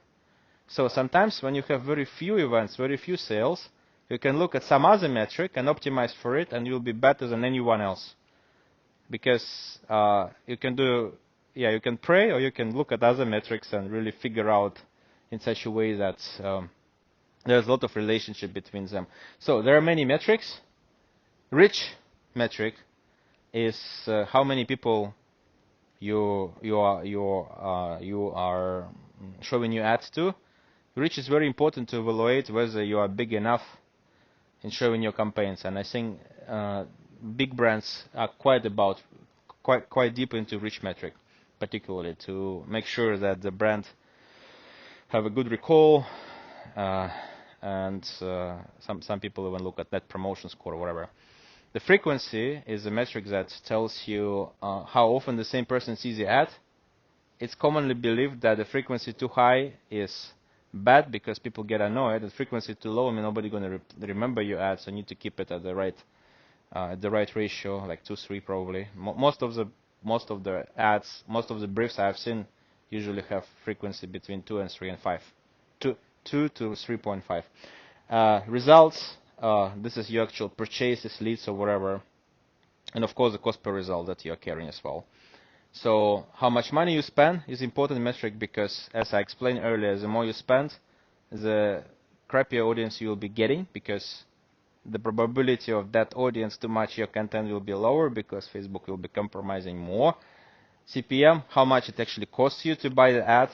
So sometimes when you have very few events, very few sales, you can look at some other metric and optimize for it, and you'll be better than anyone else. Because you can pray, or you can look at other metrics and really figure out in such a way that there's a lot of relationship between them. So there are many metrics. Rich metric is how many people you are showing your ads to. Rich is very important to evaluate whether you are big enough in showing your campaigns, and I think big brands are quite deep into rich metric, particularly to make sure that the brand have a good recall, and some people even look at net promotion score or whatever. The frequency is a metric that tells you how often the same person sees the ad. It's commonly believed that the frequency too high is bad, because people get annoyed. The frequency too low, I mean, nobody's going to remember your ads, so you need to keep it at the right ratio, like 2-3 probably. Most of the ads, most of the briefs I've seen usually have frequency between 2 and 3 and 5, 2 to 3.5. Results. This is your actual purchases, leads, or whatever, and of course the cost per result that you are carrying as well. So how much money you spend is important metric, because as I explained earlier, the more you spend, the crappier audience you will be getting, because the probability of that audience to match your content will be lower, because Facebook will be compromising more. CPM, how much it actually costs you to buy the ad.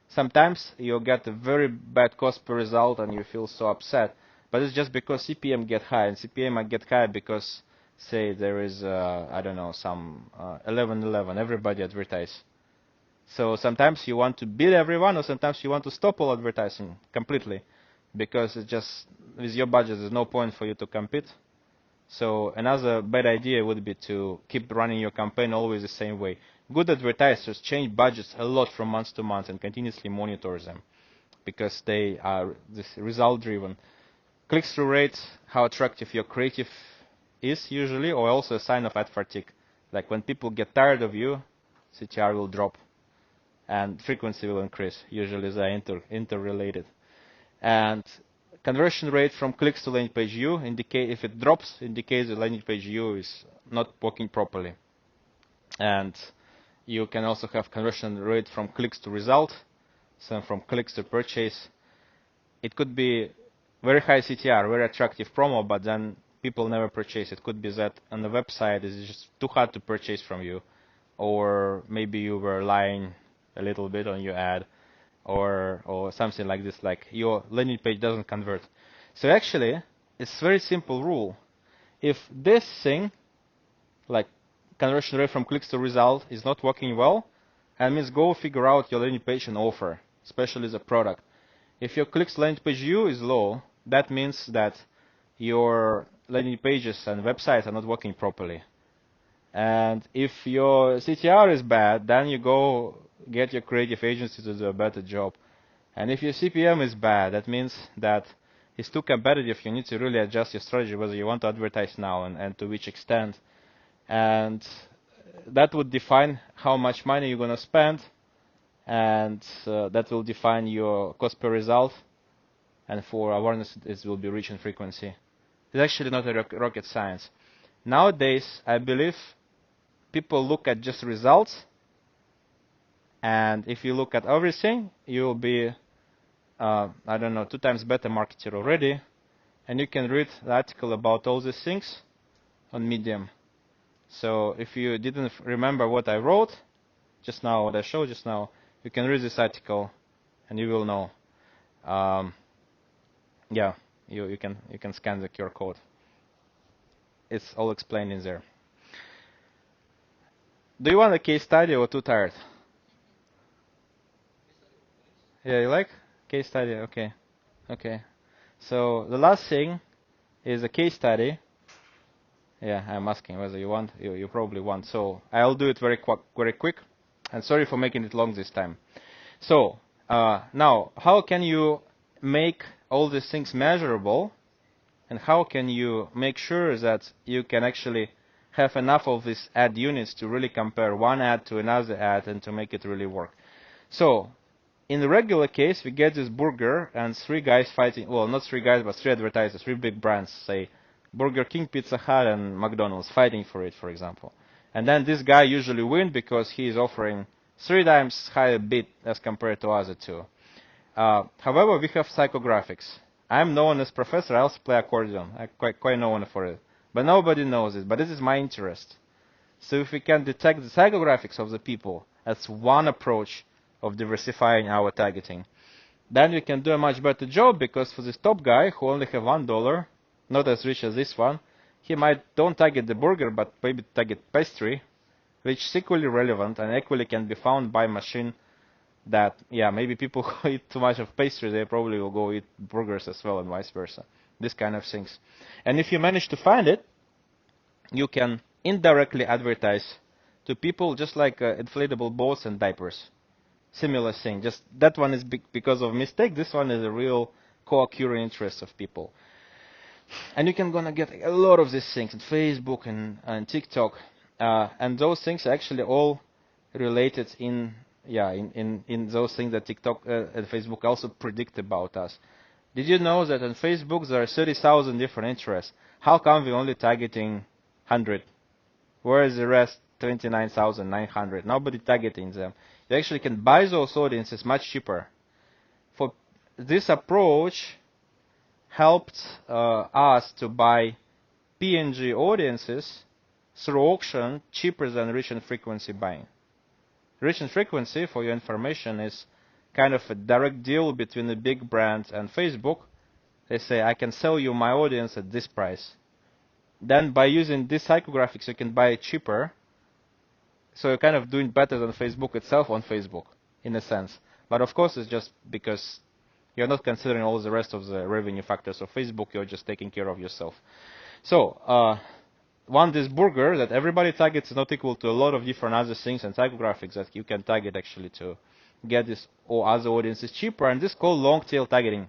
Sometimes you'll get a very bad cost per result and you feel so upset, but it's just because CPM get high, and CPM might get high because, say, there is, I don't know, some 11.11, everybody advertise. So sometimes you want to beat everyone, or sometimes you want to stop all advertising completely, because it's just, with your budget, there's no point for you to compete. So another bad idea would be to keep running your campaign always the same way. good advertisers change budgets a lot from month to month and continuously monitor them because they are this result-driven. Click-through rate, how attractive your creative is usually, or also a sign of ad fatigue. Like when people get tired of you, CTR will drop and frequency will increase. Usually they're interrelated. And conversion rate from clicks to landing page view indicate if it drops, indicates the landing page view is not working properly. And you can also have conversion rate from clicks to result, so from clicks to purchase. It could be very high CTR, very attractive promo, but then people never purchase. It could be that on the website it's just too hard to purchase from you, or maybe you were lying a little bit on your ad, or something like this, like your landing page doesn't convert. So actually, it's a very simple rule. If this thing, like conversion rate from clicks to result, is not working well, that means go figure out your landing page and offer, especially the product. If your clicks landing page view is low, that means that your landing pages and websites are not working properly. And if your CTR is bad, then you go get your creative agency to do a better job. And if your CPM is bad, that means that it's too competitive. You need to really adjust your strategy, whether you want to advertise now and to which extent. And that would define how much money you're going to spend, and that will define your cost per result. And for awareness, it will be reach and frequency. It's actually not a rocket science. Nowadays, I believe people look at just results, and if you look at everything, you will be, I don't know, 2 times better marketer already. And you can read the article about all these things on Medium. So if you didn't remember what I wrote just now, what I showed just now, you can read this article, and you will know. Yeah, you can scan the QR code. It's all explained in there. Do you want a case study or too tired? Yeah, you like case study? Okay, okay. So the last thing is a case study. Yeah, I'm asking whether you want. You probably want. So I'll do it very quick. And sorry for making it long this time. So now, how can you make all these things measurable, and how can you make sure that you can actually have enough of these ad units to really compare one ad to another ad and to make it really work? So in the regular case, we get this burger and 3 guys fighting. Well, not 3 guys, but 3 advertisers, 3 big brands, say Burger King, Pizza Hut, and McDonald's, fighting for it, for example. And then this guy usually wins because he is offering 3 times higher bid as compared to other 2. However, we have psychographics. I'm known as professor. I also play accordion. I'm quite known for it. But nobody knows it. But this is my interest. So if we can detect the psychographics of the people, that's one approach of diversifying our targeting. Then we can do a much better job, because for this top guy who only have $1, not as rich as this one, he might don't target the burger, but maybe target pastry, which is equally relevant and equally can be found by machine. That, yeah, maybe people who eat too much of pastry, they probably will go eat burgers as well, and vice versa. This kind of things. And if you manage to find it, you can indirectly advertise to people, just like inflatable boats and diapers. Similar thing. Just that one is because of mistake. This one is a real co-occurring interest of people. And you can gonna get a lot of these things on Facebook and TikTok, and those things are actually all related in those things that TikTok and Facebook also predict about us. Did you know that on Facebook there are 30,000 different interests? How come we're only targeting 100? Where is the rest 29,900? Nobody targeting them. You actually can buy those audiences much cheaper. For this approach helped us to buy PNG audiences through auction cheaper than reach and frequency buying. Reach and frequency, for your information, is kind of a direct deal between the big brands and Facebook. They say, I can sell you my audience at this price. Then by using these psychographics, you can buy it cheaper. So you're kind of doing better than Facebook itself on Facebook, in a sense. But of course, it's just because you're not considering all the rest of the revenue factors of Facebook. You're just taking care of yourself. So want this burger that everybody targets is not equal to a lot of different other things and psychographics that you can target actually to get this or other audiences cheaper, and this is called long tail targeting.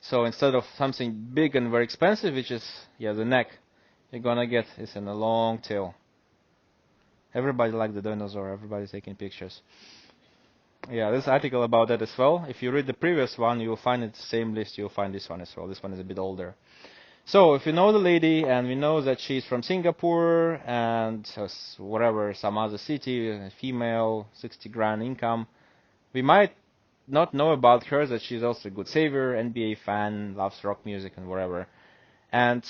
So instead of something big and very expensive, which is the neck, you're gonna get is in a long tail. Everybody likes the dinosaur. Everybody's taking pictures. Yeah, there's an article about that as well. If you read the previous one, you'll find it the same list. You'll find this one as well. This one is a bit older. So if you know the lady and we know that she's from Singapore and whatever, some other city, female, 60 grand income, we might not know about her that she's also a good saver, NBA fan, loves rock music and whatever. And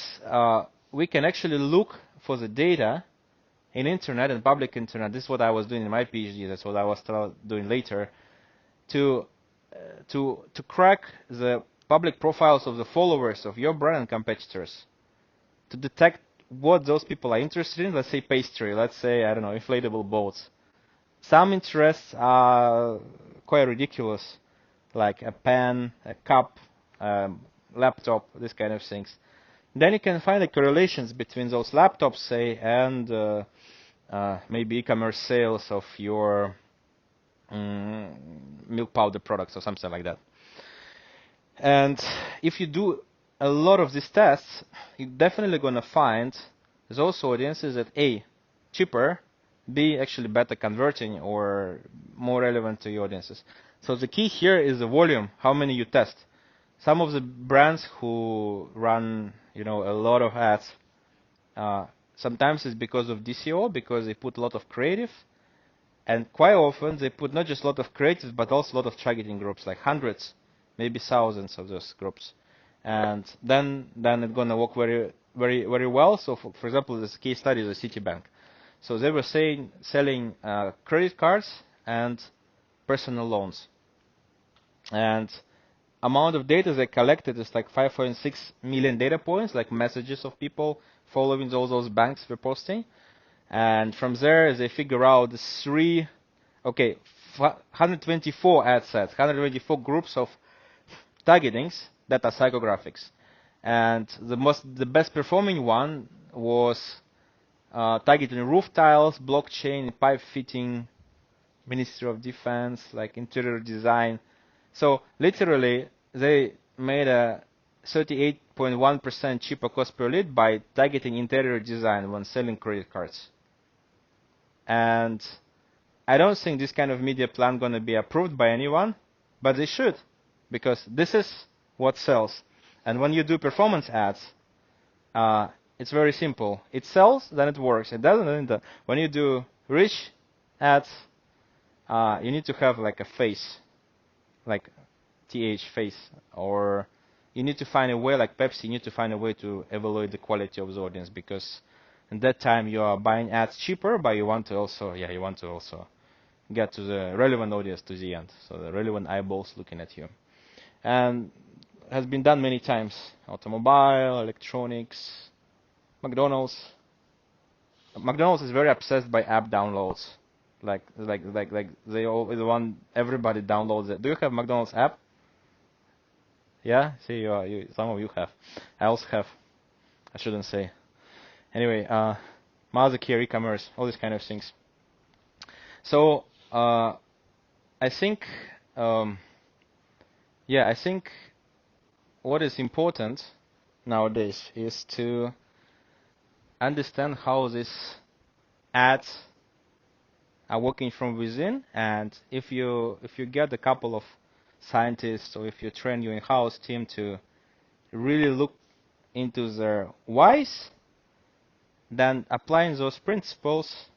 we can actually look for the data in internet and public internet. This is what I was doing in my PhD. That's what I was doing later, to crack the public profiles of the followers of your brand and competitors, to detect what those people are interested in. Let's say pastry. Let's say, I don't know, inflatable boats. Some interests are quite ridiculous, like a pen, a cup, laptop, this kind of things. Then you can find the correlations between those laptops, say, and maybe e-commerce sales of your milk powder products or something like that. And if you do a lot of these tests, you're definitely going to find those audiences that A, cheaper, B, actually better converting or more relevant to your audiences. So the key here is the volume, how many you test. Some of the brands who run, a lot of ads, sometimes it's because of DCO, because they put a lot of creative, and quite often they put not just a lot of creatives, but also a lot of targeting groups, like hundreds, maybe thousands of those groups, and then it's gonna work very, very, very well. So, for example, this case study is a Citibank. So they were selling credit cards and personal loans, and amount of data they collected is like 5.6 million data points, like messages of people following those banks were posting. And from there, they figure out 124 ad sets, 124 groups of targetings that are psychographics. And the best performing one was targeting roof tiles, blockchain, pipe fitting, Ministry of Defense, like interior design. So literally, they made a 38.1% cheaper cost per lead by targeting interior design when selling credit cards. And I don't think this kind of media plan going to be approved by anyone, but they should, because this is what sells. And when you do performance ads, it's very simple. It sells, then it works. It doesn't. When you do rich ads, you need to have like a face, like TH face, or you need to find a way, like Pepsi, you need to find a way to evaluate the quality of the audience, because at that time you are buying ads cheaper, but you want to also get to the relevant audience to the end, so the relevant eyeballs looking at you. And has been done many times. Automobile, electronics, McDonald's. McDonald's is very obsessed by app downloads. Like they all the one everybody downloads it. Do you have McDonald's app? Yeah, see, some of you have. I also have. I shouldn't say. Anyway, Mazda Care, e-commerce, all these kind of things. So I think, I think what is important nowadays is to understand how these ads are working from within, and if you get a couple of scientists, or if you train your in-house team to really look into their whys, then applying those principles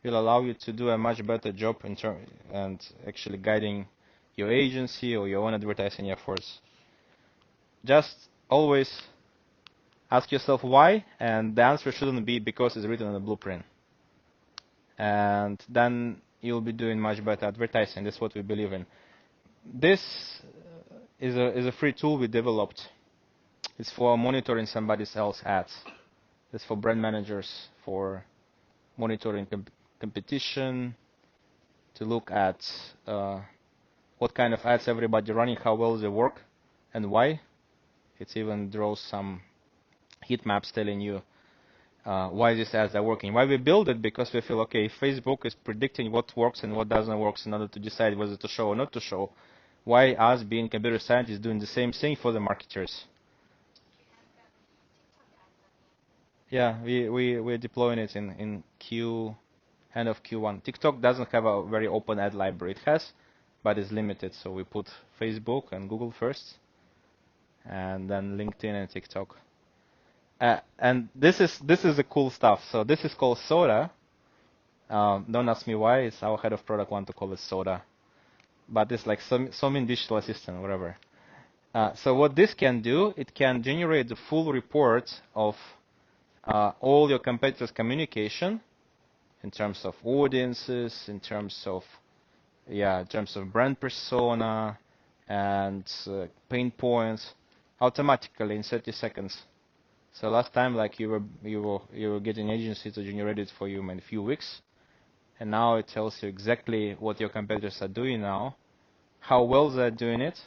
will allow you to do a much better job and actually guiding your agency or your own advertising efforts. Just always ask yourself why, and the answer shouldn't be because it's written in the blueprint. And then you'll be doing much better advertising. That's what we believe in. This is a free tool we developed. It's for monitoring somebody else's ads. It's for brand managers, for monitoring competition, to look at what kind of ads everybody running, how well they work, and why. It even draws some heat maps telling you why these ads are working. Why we build it? Because we feel, okay, Facebook is predicting what works and what doesn't work in order to decide whether to show or not to show. Why us, being computer scientists, doing the same thing for the marketers? Yeah, we're deploying it in end of Q1. TikTok doesn't have a very open ad library. It has, but it's limited. So we put Facebook and Google first, and then LinkedIn and TikTok. And this is the cool stuff. So this is called Soda. Don't ask me why. It's our head of product want to call it Soda, but it's like some digital assistant, whatever. So what this can do, it can generate the full report of all your competitors' communication in terms of audiences, in terms of brand persona and pain points, automatically in 30 seconds. So last time, like you were getting agency to generate it for you in a few weeks, and now it tells you exactly what your competitors are doing now, how well they're doing it,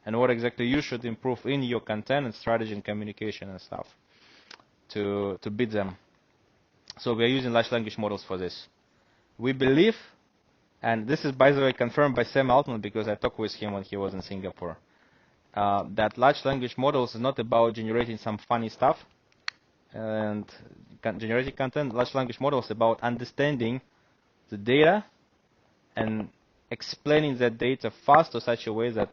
and what exactly you should improve in your content and strategy and communication and stuff to beat them. So we are using large language models for this. We believe, and this is by the way confirmed by Sam Altman because I talked with him when he was in Singapore, that large language models is not about generating some funny stuff and generating content. Large language models is about understanding the data and explaining that data fast to such a way that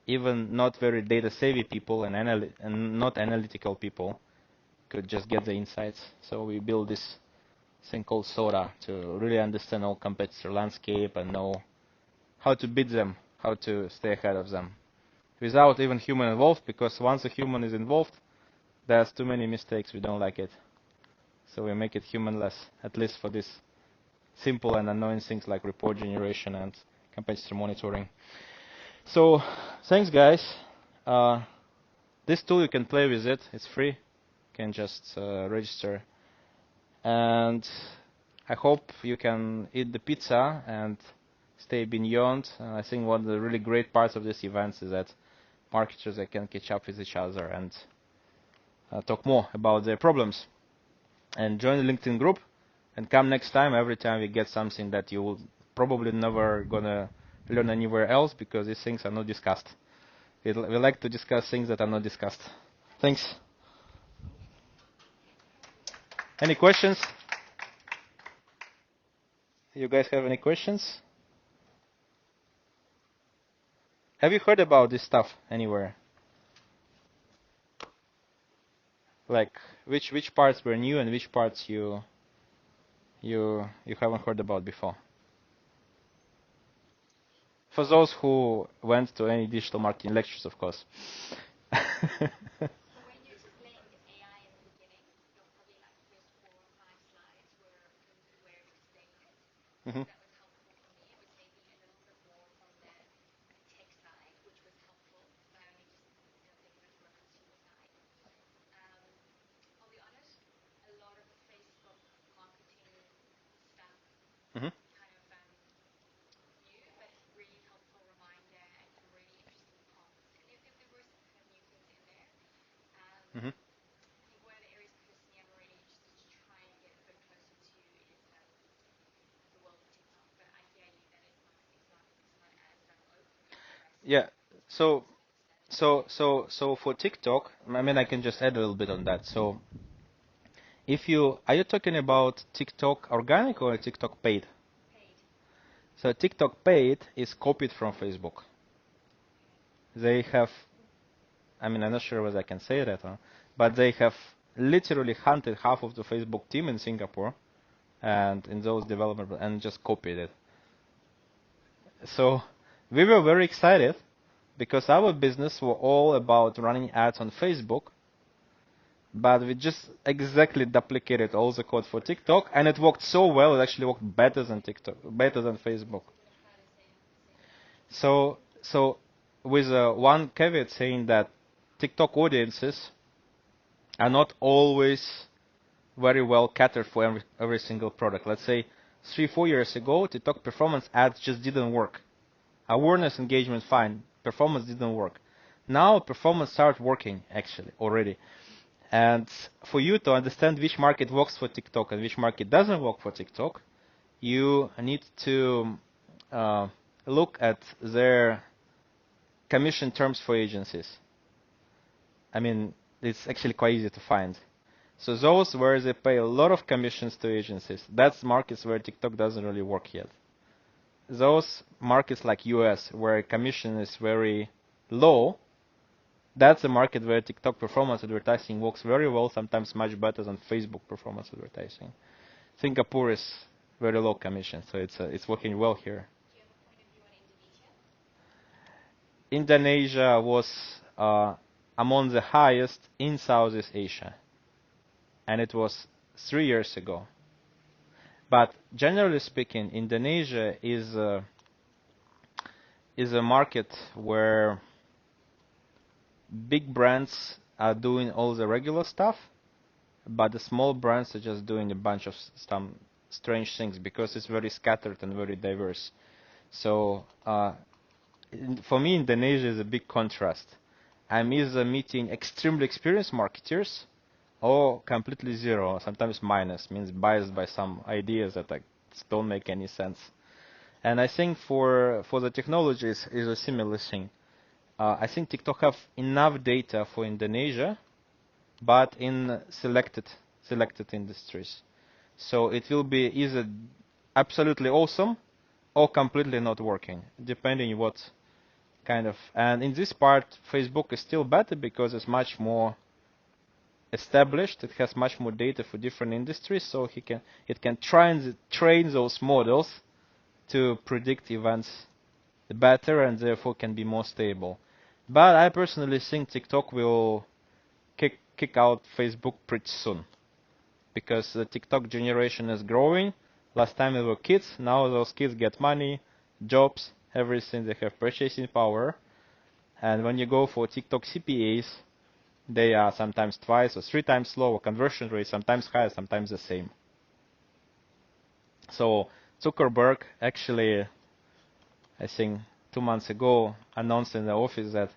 even not very data savvy people and not analytical people could just get the insights. So we build this thing called Soda to really understand all competitor landscape and know how to beat them, how to stay ahead of them, without even human involved, because once a human is involved, there's too many mistakes, we don't like it. So we make it humanless, at least for this simple and annoying things like report generation and competitor monitoring. So thanks guys. This tool, you can play with it, it's free. You can just register. And I hope you can eat the pizza and stay beyond. I think one of the really great parts of this event is that marketers they can catch up with each other and talk more about their problems. And join the LinkedIn group and come next time. Every time we get something that you will probably never gonna learn anywhere else because these things are not discussed. We like to discuss things that are not discussed. Thanks. Any questions? You guys have any questions? Have you heard about this stuff anywhere? Like which parts were new and which parts you haven't heard about before? For those who went to any digital marketing lectures, of course. Mm-hmm. Mm-hmm. Mm-hmm. Yeah. So for TikTok, I mean, I can just add a little bit on that. So are you talking about TikTok organic or TikTok paid? So TikTok paid is copied from Facebook. They have, I mean, I'm not sure whether I can say that, but they have literally hunted half of the Facebook team in Singapore and in those development and just copied it. So we were very excited because our business were all about running ads on Facebook, but we just exactly duplicated all the code for TikTok, and it worked so well. It actually worked better than TikTok, better than Facebook. So with one caveat saying that TikTok audiences are not always very well catered for every single product. Let's say 3-4 years ago, TikTok performance ads just didn't work. Awareness engagement fine, performance didn't work. Now performance started working actually already. And for you to understand which market works for TikTok and which market doesn't work for TikTok, you need to look at their commission terms for agencies. I mean, it's actually quite easy to find. So those where they pay a lot of commissions to agencies, that's markets where TikTok doesn't really work yet. Those markets like US, where commission is very low, that's a market where TikTok performance advertising works very well, sometimes much better than Facebook performance advertising. Singapore is very low commission, so it's working well here. Do you have a point of view on Indonesia? Indonesia was among the highest in Southeast Asia, and it was 3 years ago. But generally speaking, Indonesia is a market where big brands are doing all the regular stuff, but the small brands are just doing a bunch of some strange things because it's very scattered and very diverse. So for me, Indonesia is a big contrast. I'm either meeting extremely experienced marketers or completely zero, sometimes minus, means biased by some ideas that don't make any sense. And I think for the technologies is a similar thing. I think TikTok have enough data for Indonesia, but in selected industries. So it will be either absolutely awesome or completely not working, depending what kind of. And in this part, Facebook is still better because it's much more established. It has much more data for different industries, so it can train those models to predict events better and therefore can be more stable. But I personally think TikTok will kick out Facebook pretty soon because the TikTok generation is growing. Last time it were kids, now those kids get money, jobs, everything. They have purchasing power. And when you go for TikTok CPAs, they are sometimes twice or 3 times lower, conversion rate sometimes higher, sometimes the same. So Zuckerberg actually, I think 2 months ago, announced in the office that,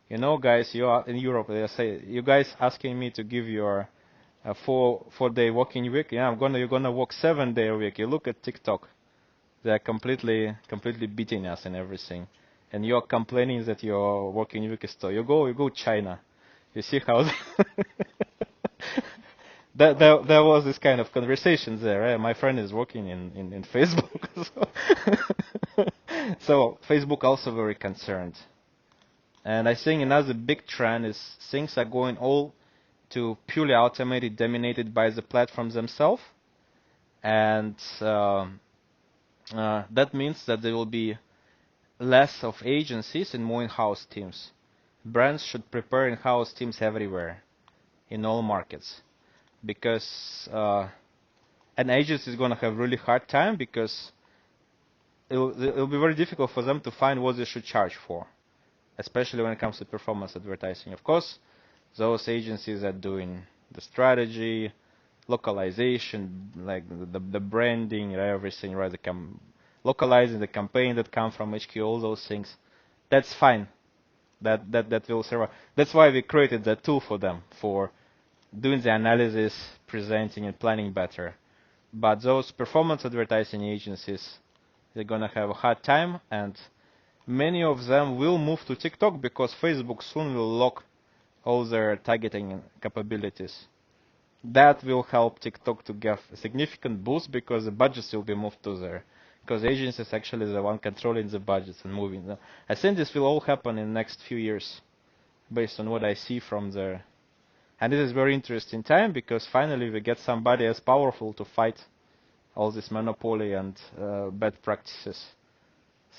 you know, guys, you are in Europe. They say, you guys asking me to give your 4-day working week. Yeah, you're gonna work 7-day a week. You look at TikTok, they are completely beating us and everything. And you're complaining that your working week is still. You go China. You see how there was this kind of conversation there. Right? My friend is working in Facebook. So Facebook also very concerned. And I think another big trend is things are going all to purely automated, dominated by the platforms themselves. And that means that there will be less of agencies and more in-house teams. Brands should prepare in-house teams everywhere, in all markets. Because an agency is going to have really hard time because it'll be very difficult for them to find what they should charge for, especially when it comes to performance advertising. Of course, those agencies are doing the strategy, localization, like the branding, everything, right? Localizing the campaign that come from HQ, all those things. That's fine. That will survive. That's why we created that tool for them, for doing the analysis, presenting, and planning better. But those performance advertising agencies, they're gonna have a hard time, and many of them will move to TikTok because Facebook soon will lock all their targeting capabilities. That will help TikTok to get a significant boost because the budgets will be moved to there. Because agencies actually the one controlling the budgets and moving them. I think this will all happen in the next few years, based on what I see from there. And it is very interesting time because finally we get somebody as powerful to fight all this monopoly and bad practices.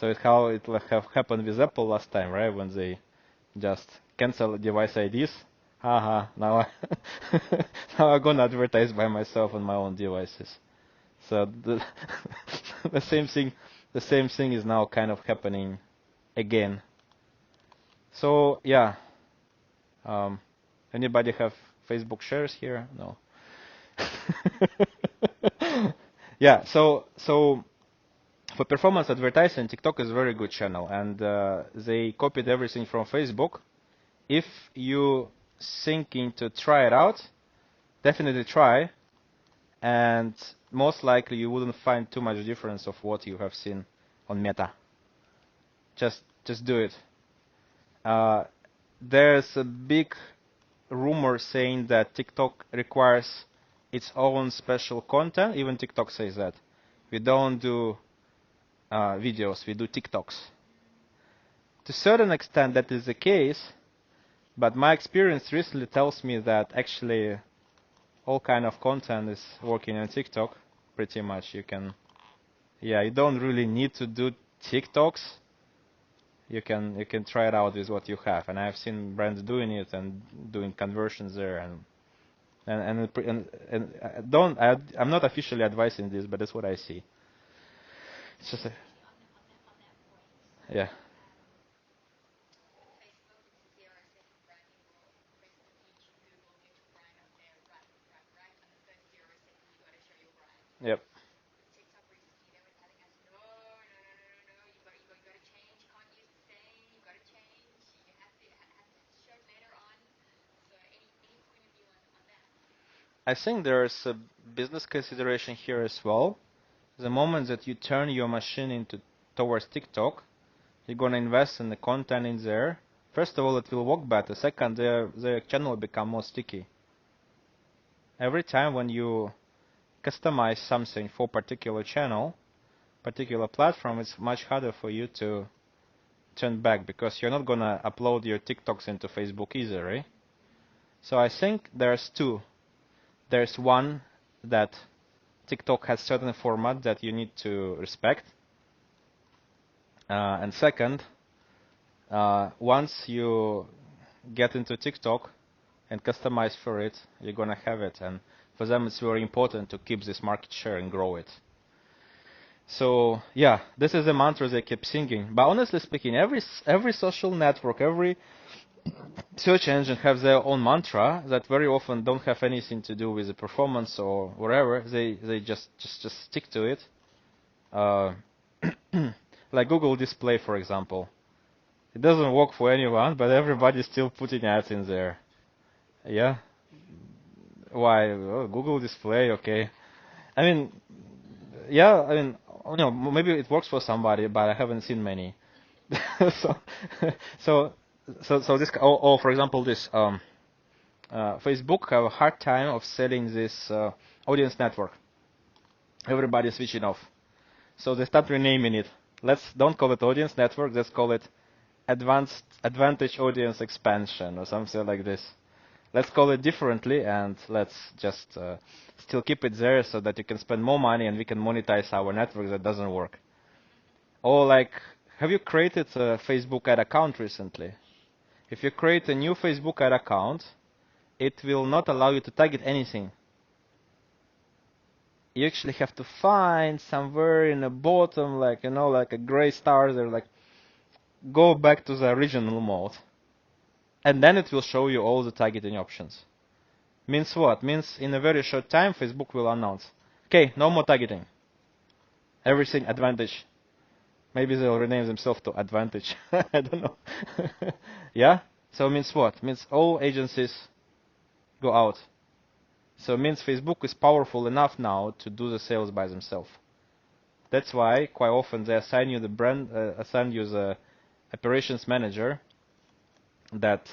So it's how it have happened with Apple last time, right? When they just cancel device IDs. Now now I'm gonna advertise by myself on my own devices. So the same thing is now kind of happening again. So yeah, anybody have Facebook shares here? No. Yeah. So for performance advertising, TikTok is a very good channel, and they copied everything from Facebook. If you thinking to try it out, definitely try, and most likely you wouldn't find too much difference of what you have seen on Meta. Just do it. There's a big rumor saying that TikTok requires its own special content. Even TikTok says that. We don't do videos, we do TikToks. To a certain extent that is the case, but my experience recently tells me that actually all kind of content is working on TikTok pretty much. You don't really need to do TikToks. You can try it out with what you have, and I've seen brands doing it and doing conversions there, I'm not officially advising this, but that's what I see. It's just yeah. Yep. I think there's a business consideration here as well. The moment that you turn your machine into towards TikTok, you're gonna invest in the content in there. First of all, it will work better. Second, the channel will become more sticky. Every time when you customize something for particular channel, particular platform, it's much harder for you to turn back because you're not gonna upload your TikToks into Facebook either, right? So I think there's two. There's one that TikTok has certain format that you need to respect. And second, once you get into TikTok and customize for it, you're gonna have it. And for them, it's very important to keep this market share and grow it. So yeah, this is a mantra they keep singing. But honestly speaking, every social network, every search engine have their own mantra that very often don't have anything to do with the performance or whatever. They just stick to it. Like Google Display, for example. It doesn't work for anyone, but everybody's still putting ads in there. Yeah. Why? Oh, Google Display, okay. I mean, yeah, I mean, maybe it works for somebody, but I haven't seen many. so, so this, or for example, this Facebook have a hard time of selling this audience network. Everybody's switching off, so they start renaming it. Don't call it audience network. Let's call it advantage audience expansion or something like this. Let's call it differently, and let's just still keep it there so that you can spend more money and we can monetize our network that doesn't work. Or like, have you created a Facebook ad account recently? If you create a new Facebook ad account, it will not allow you to target anything. You actually have to find somewhere in the bottom, like, like a gray star there, like, go back to the original mode. And then it will show you all the targeting options. Means what? Means in a very short time, Facebook will announce, okay, no more targeting. Everything advantage. Maybe they'll rename themselves to Advantage. I don't know. Yeah? So it means what? It means all agencies go out. So it means Facebook is powerful enough now to do the sales by themselves. That's why quite often they assign you the operations manager that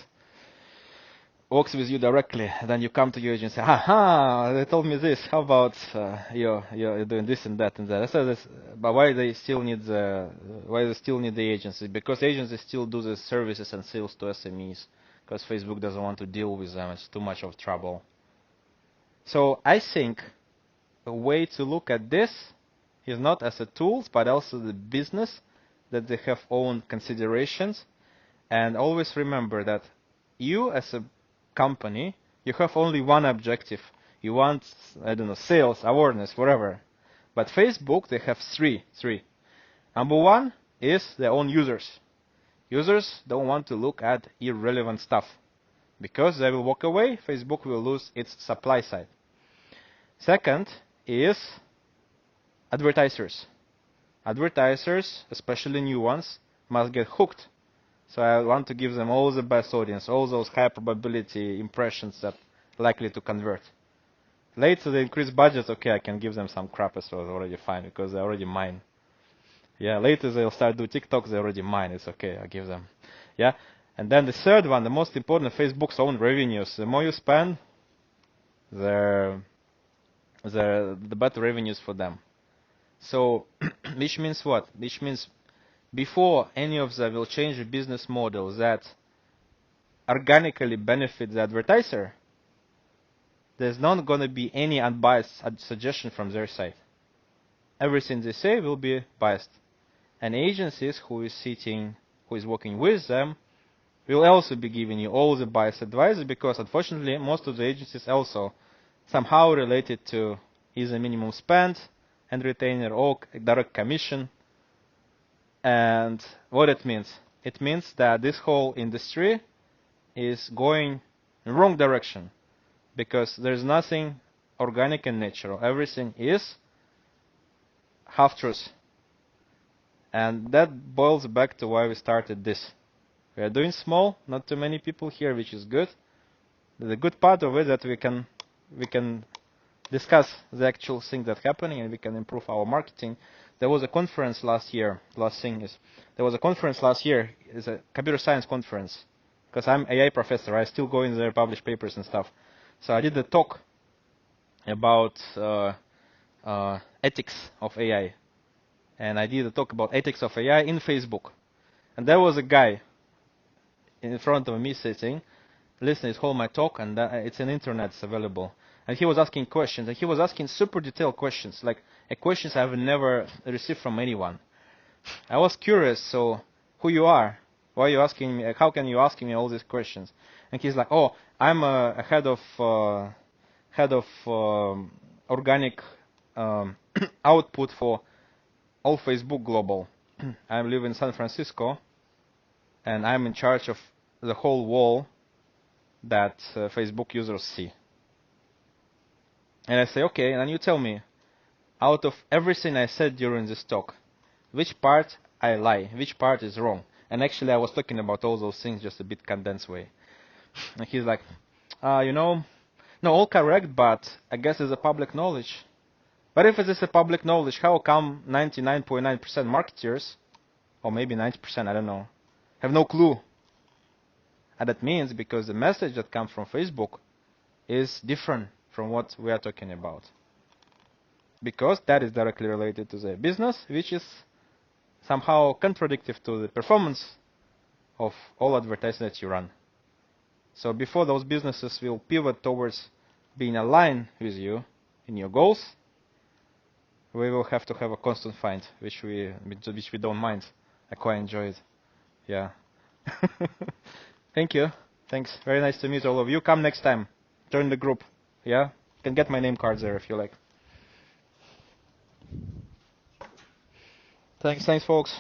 works with you directly. Then you come to your agency, aha, they told me this. How about you're doing this and that and that? So this, but why they still need the agency? Because agencies still do the services and sales to SMEs. Because Facebook doesn't want to deal with them. It's too much of trouble. So I think a way to look at this is not as a tools, but also the business that they have own considerations. And always remember that you as a company, you have only one objective. You want, I don't know, sales, awareness, whatever. But Facebook, they have three. Number one is their own users. Users don't want to look at irrelevant stuff. Because they will walk away, Facebook will lose its supply side. Second is advertisers. Advertisers, especially new ones, must get hooked So I want to give them all the best audience, all those high probability impressions that likely to convert. Later they increase budget, okay, I can give them some crap as well, already fine, because they're already mine. Yeah, later they'll start do TikToks, they're already mine, it's okay, I give them. Yeah, and then the third one, the most important, Facebook's own revenues. The more you spend, the better revenues for them. So, which means what? Which means before any of them will change the business model that organically benefit the advertiser, there's not going to be any unbiased suggestion from their side. Everything they say will be biased. And agencies who is working with them will also be giving you all the biased advice, because unfortunately most of the agencies also somehow related to either minimum spend and retainer or direct commission. And what it means? It means that this whole industry is going in the wrong direction, because there's nothing organic and natural. Everything is half-truth. And that boils back to why we started this. We are doing small, not too many people here, which is good. The good part of it that we can discuss the actual thing that's happening, and we can improve our marketing. There was a conference last year. Last thing is, there was a conference last year. It's a computer science conference. Because I'm AI professor, I still go in there, publish papers and stuff. So I did a talk about ethics of AI. And I did a talk about ethics of AI in Facebook. And there was a guy in front of me sitting, listening to my talk, and it's on internet, it's available. And he was asking questions, and he was asking super detailed questions, like questions I've never received from anyone. I was curious, so who you are? Why are you asking me? How can you ask me all these questions? And he's like, oh, I'm a head of organic output for all Facebook Global. I live in San Francisco, and I'm in charge of the whole wall that Facebook users see. And I say, okay, and you tell me, out of everything I said during this talk, which part I lie, which part is wrong? And actually I was talking about all those things just a bit condensed way. And he's like, no, all correct, but I guess it's a public knowledge. But if it is a public knowledge, how come 99.9% marketers, or maybe 90%, I don't know, have no clue? And that means because the message that comes from Facebook is different from what we are talking about. Because that is directly related to the business, which is somehow contradictory to the performance of all advertising that you run. So before those businesses will pivot towards being aligned with you in your goals, we will have to have a constant find, which we don't mind. I quite enjoy it. Yeah. Thank you. Thanks. Very nice to meet all of you. Come next time. Join the group. Yeah? You can get my name cards there if you like. Thanks, folks.